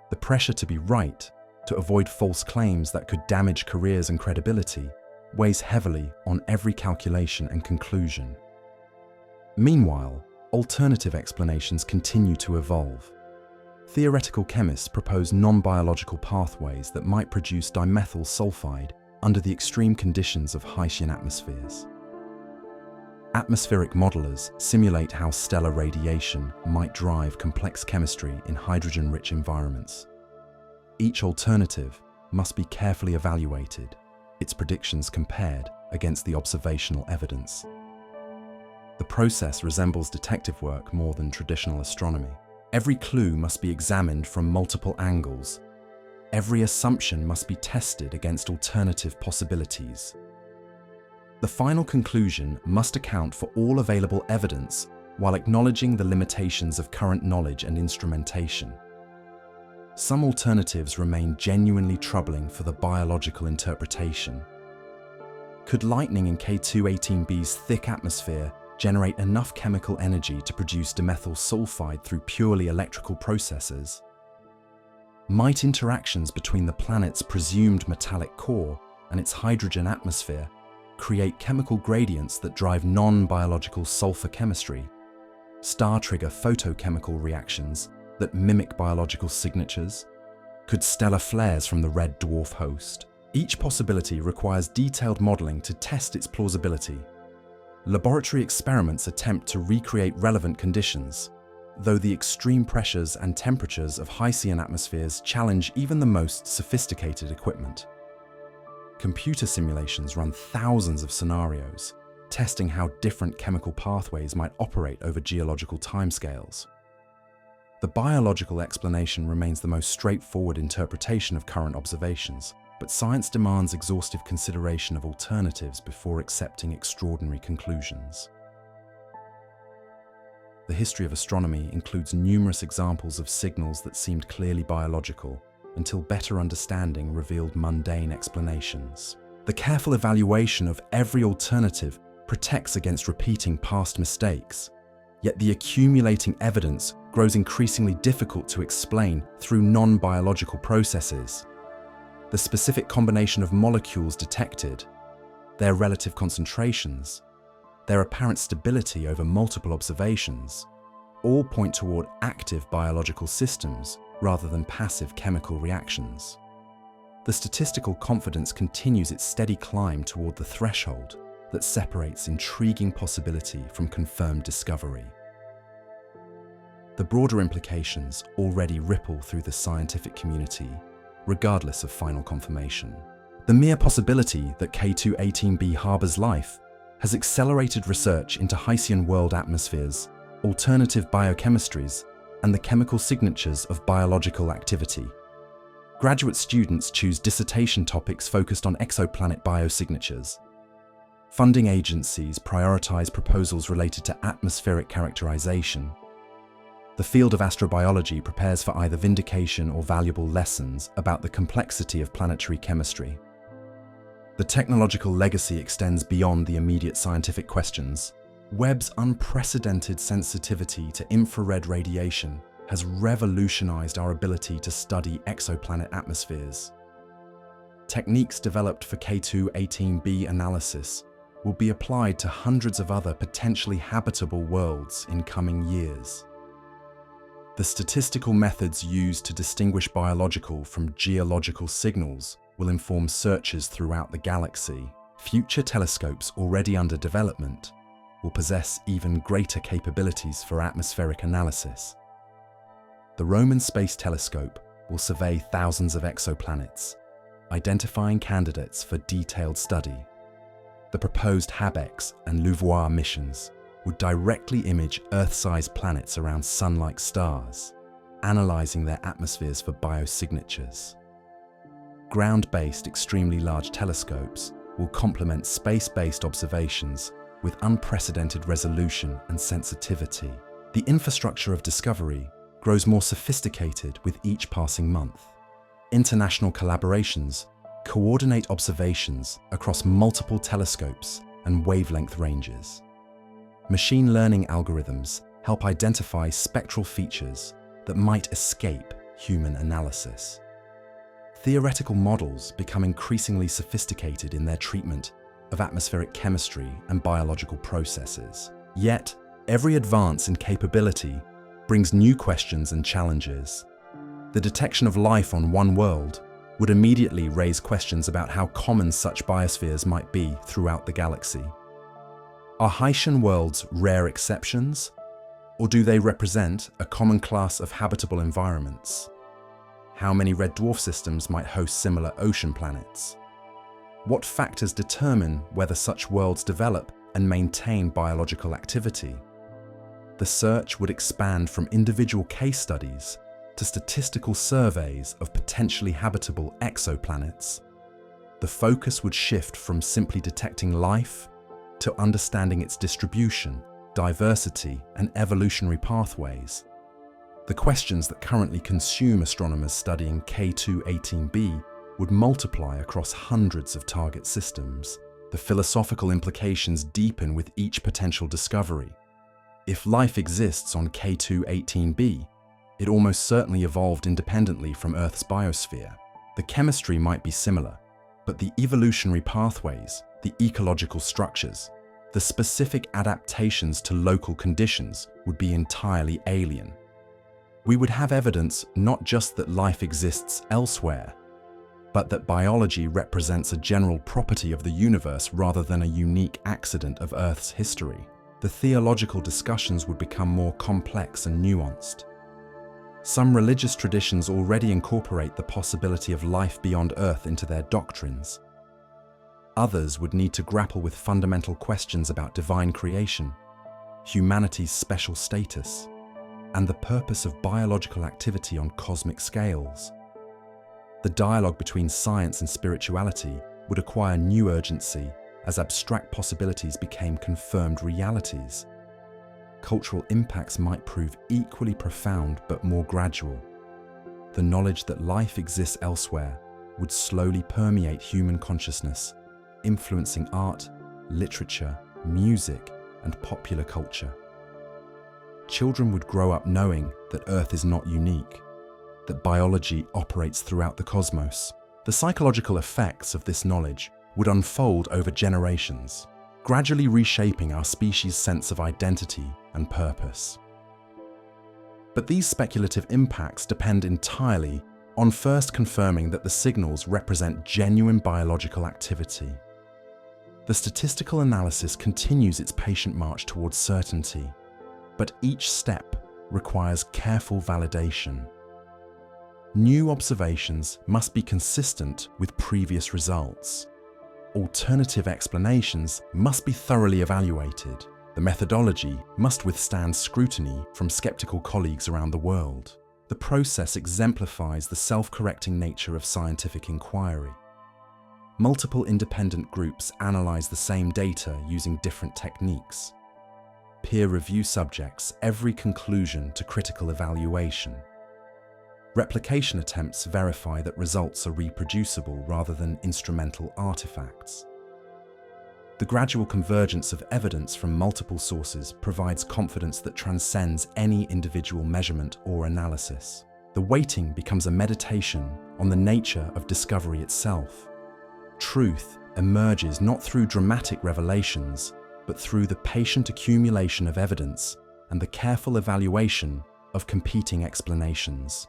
The pressure to be right, to avoid false claims that could damage careers and credibility, weighs heavily on every calculation and conclusion. Meanwhile, alternative explanations continue to evolve. Theoretical chemists propose non-biological pathways that might produce dimethyl sulfide under the extreme conditions of Haitian atmospheres. Atmospheric modelers simulate how stellar radiation might drive complex chemistry in hydrogen-rich environments. Each alternative must be carefully evaluated, its predictions compared against the observational evidence. The process resembles detective work more than traditional astronomy. Every clue must be examined from multiple angles. Every assumption must be tested against alternative possibilities. The final conclusion must account for all available evidence while acknowledging the limitations of current knowledge and instrumentation. Some alternatives remain genuinely troubling for the biological interpretation. Could lightning in K2-18b's thick atmosphere generate enough chemical energy to produce dimethyl sulfide through purely electrical processes? Might interactions between the planet's presumed metallic core and its hydrogen atmosphere create chemical gradients that drive non-biological sulfur chemistry, star-trigger photochemical reactions that mimic biological signatures? Could stellar flares from the red dwarf host? Each possibility requires detailed modeling to test its plausibility. Laboratory experiments attempt to recreate relevant conditions, though the extreme pressures and temperatures of Haitian atmospheres challenge even the most sophisticated equipment. Computer simulations run thousands of scenarios, testing how different chemical pathways might operate over geological timescales. The biological explanation remains the most straightforward interpretation of current observations, but science demands exhaustive consideration of alternatives before accepting extraordinary conclusions. The history of astronomy includes numerous examples of signals that seemed clearly biological, until better understanding revealed mundane explanations. The careful evaluation of every alternative protects against repeating past mistakes, yet the accumulating evidence grows increasingly difficult to explain through non-biological processes. The specific combination of molecules detected, their relative concentrations, their apparent stability over multiple observations, all point toward active biological systems rather than passive chemical reactions. The statistical confidence continues its steady climb toward the threshold, that separates intriguing possibility from confirmed discovery. The broader implications already ripple through the scientific community, regardless of final confirmation. The mere possibility that K2-18b harbors life has accelerated research into Haitian world atmospheres, alternative biochemistries, and the chemical signatures of biological activity. Graduate students choose dissertation topics focused on exoplanet biosignatures. Funding agencies prioritize proposals related to atmospheric characterization. The field of astrobiology prepares for either vindication or valuable lessons about the complexity of planetary chemistry. The technological legacy extends beyond the immediate scientific questions. Webb's unprecedented sensitivity to infrared radiation has revolutionized our ability to study exoplanet atmospheres. Techniques developed for K2-18b analysis will be applied to hundreds of other potentially habitable worlds in coming years. The statistical methods used to distinguish biological from geological signals will inform searches throughout the galaxy. Future telescopes already under development will possess even greater capabilities for atmospheric analysis. The Roman Space Telescope will survey thousands of exoplanets, identifying candidates for detailed study. The proposed HabEx and LUVOIR missions would directly image Earth-sized planets around Sun-like stars, analyzing their atmospheres for biosignatures. Ground-based extremely large telescopes will complement space-based observations with unprecedented resolution and sensitivity. The infrastructure of discovery grows more sophisticated with each passing month. International collaborations coordinate observations across multiple telescopes and wavelength ranges. Machine learning algorithms help identify spectral features that might escape human analysis. Theoretical models become increasingly sophisticated in their treatment of atmospheric chemistry and biological processes. Yet, every advance in capability brings new questions and challenges. The detection of life on one world would immediately raise questions about how common such biospheres might be throughout the galaxy. Are Haitian worlds rare exceptions, or do they represent a common class of habitable environments? How many red dwarf systems might host similar ocean planets? What factors determine whether such worlds develop and maintain biological activity? The search would expand from individual case studies to statistical surveys of potentially habitable exoplanets. The focus would shift from simply detecting life to understanding its distribution, diversity, and evolutionary pathways. The questions that currently consume astronomers studying K2-18b would multiply across hundreds of target systems. The philosophical implications deepen with each potential discovery. If life exists on K2-18b, it almost certainly evolved independently from Earth's biosphere. The chemistry might be similar, but the evolutionary pathways, the ecological structures, the specific adaptations to local conditions would be entirely alien. We would have evidence not just that life exists elsewhere, but that biology represents a general property of the universe rather than a unique accident of Earth's history. The theological discussions would become more complex and nuanced. Some religious traditions already incorporate the possibility of life beyond Earth into their doctrines. Others would need to grapple with fundamental questions about divine creation, humanity's special status, and the purpose of biological activity on cosmic scales. The dialogue between science and spirituality would acquire new urgency as abstract possibilities became confirmed realities. Cultural impacts might prove equally profound but more gradual. The knowledge that life exists elsewhere would slowly permeate human consciousness, influencing art, literature, music, and popular culture. Children would grow up knowing that Earth is not unique, that biology operates throughout the cosmos. The psychological effects of this knowledge would unfold over generations, gradually reshaping our species' sense of identity and purpose. But these speculative impacts depend entirely on first confirming that the signals represent genuine biological activity. The statistical analysis continues its patient march towards certainty, but each step requires careful validation. New observations must be consistent with previous results. Alternative explanations must be thoroughly evaluated. The methodology must withstand scrutiny from skeptical colleagues around the world. The process exemplifies the self-correcting nature of scientific inquiry. Multiple independent groups analyze the same data using different techniques. Peer review subjects every conclusion to critical evaluation. Replication attempts verify that results are reproducible rather than instrumental artifacts. The gradual convergence of evidence from multiple sources provides confidence that transcends any individual measurement or analysis. The weighting becomes a meditation on the nature of discovery itself. Truth emerges not through dramatic revelations, but through the patient accumulation of evidence and the careful evaluation of competing explanations.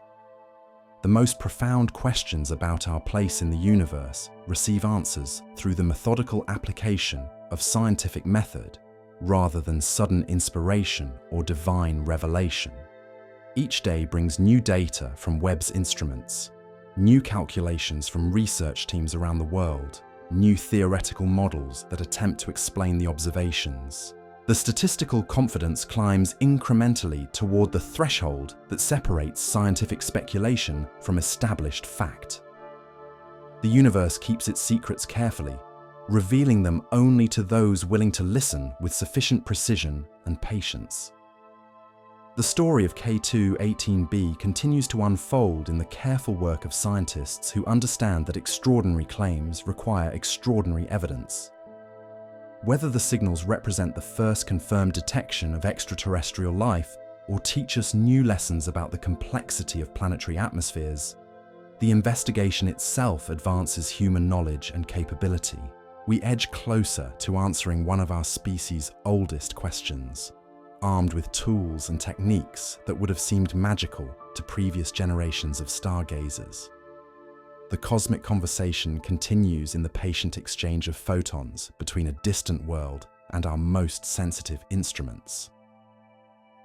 The most profound questions about our place in the universe receive answers through the methodical application of scientific method rather than sudden inspiration or divine revelation. Each day brings new data from Webb's instruments, new calculations from research teams around the world, new theoretical models that attempt to explain the observations. The statistical confidence climbs incrementally toward the threshold that separates scientific speculation from established fact. The universe keeps its secrets carefully, revealing them only to those willing to listen with sufficient precision and patience. The story of K2-18b continues to unfold in the careful work of scientists who understand that extraordinary claims require extraordinary evidence. Whether the signals represent the first confirmed detection of extraterrestrial life or teach us new lessons about the complexity of planetary atmospheres, the investigation itself advances human knowledge and capability. We edge closer to answering one of our species' oldest questions, armed with tools and techniques that would have seemed magical to previous generations of stargazers. The cosmic conversation continues in the patient exchange of photons between a distant world and our most sensitive instruments.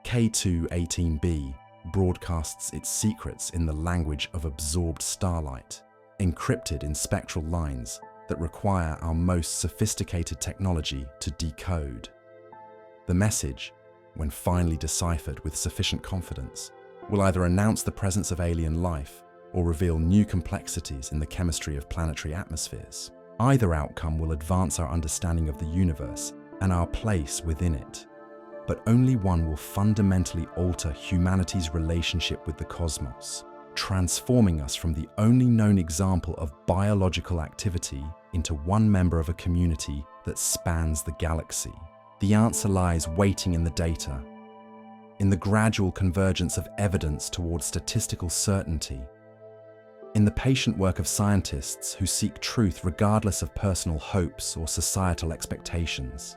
K2-18b broadcasts its secrets in the language of absorbed starlight, encrypted in spectral lines that require our most sophisticated technology to decode. The message, when finally deciphered with sufficient confidence, will either announce the presence of alien life or reveal new complexities in the chemistry of planetary atmospheres. Either outcome will advance our understanding of the universe and our place within it, but only one will fundamentally alter humanity's relationship with the cosmos, transforming us from the only known example of biological activity into one member of a community that spans the galaxy. The answer lies waiting in the data, in the gradual convergence of evidence towards statistical certainty, in the patient work of scientists who seek truth regardless of personal hopes or societal expectations.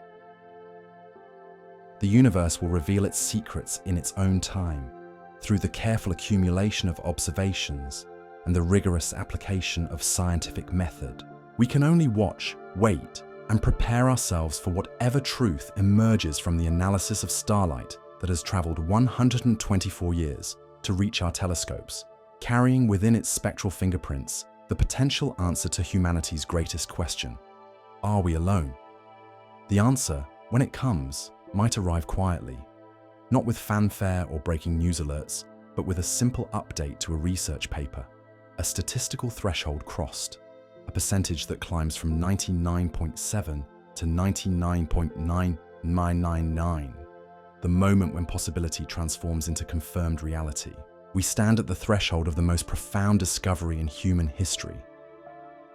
The universe will reveal its secrets in its own time, through the careful accumulation of observations and the rigorous application of scientific method. We can only watch, wait, and prepare ourselves for whatever truth emerges from the analysis of starlight that has traveled 124 years to reach our telescopes, carrying within its spectral fingerprints the potential answer to humanity's greatest question: are we alone? The answer, when it comes, might arrive quietly, not with fanfare or breaking news alerts, but with a simple update to a research paper, a statistical threshold crossed, a percentage that climbs from 99.7 to 99.9999, the moment when possibility transforms into confirmed reality. We stand at the threshold of the most profound discovery in human history.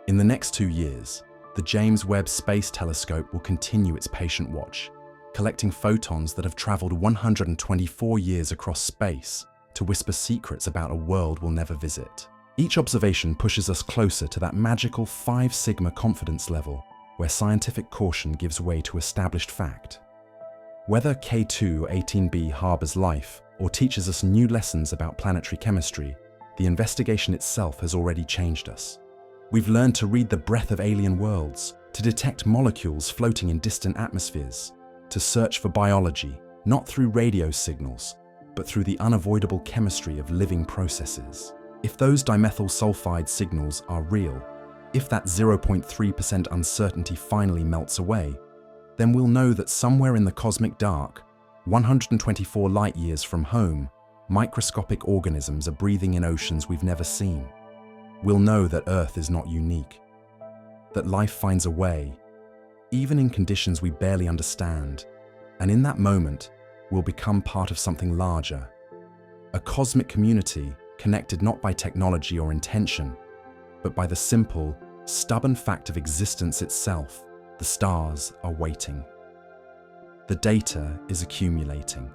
In the next 2 years, the James Webb Space Telescope will continue its patient watch, collecting photons that have traveled 124 years across space to whisper secrets about a world we'll never visit. Each observation pushes us closer to that magical 5 sigma confidence level where scientific caution gives way to established fact. Whether K2-18b harbors life or teaches us new lessons about planetary chemistry, the investigation itself has already changed us. We've learned to read the breath of alien worlds, to detect molecules floating in distant atmospheres, to search for biology, not through radio signals, but through the unavoidable chemistry of living processes. If those dimethyl sulfide signals are real, if that 0.3% uncertainty finally melts away, then we'll know that somewhere in the cosmic dark, 124 light-years from home, microscopic organisms are breathing in oceans we've never seen. We'll know that Earth is not unique, that life finds a way, even in conditions we barely understand, and in that moment, we'll become part of something larger, a cosmic community connected not by technology or intention, but by the simple, stubborn fact of existence itself. The stars are waiting. The data is accumulating,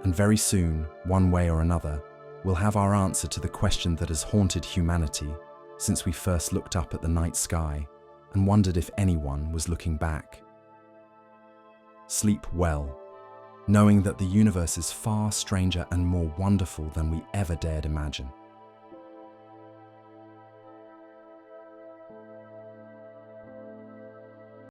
and very soon, one way or another, we'll have our answer to the question that has haunted humanity since we first looked up at the night sky and wondered if anyone was looking back. Sleep well, knowing that the universe is far stranger and more wonderful than we ever dared imagine.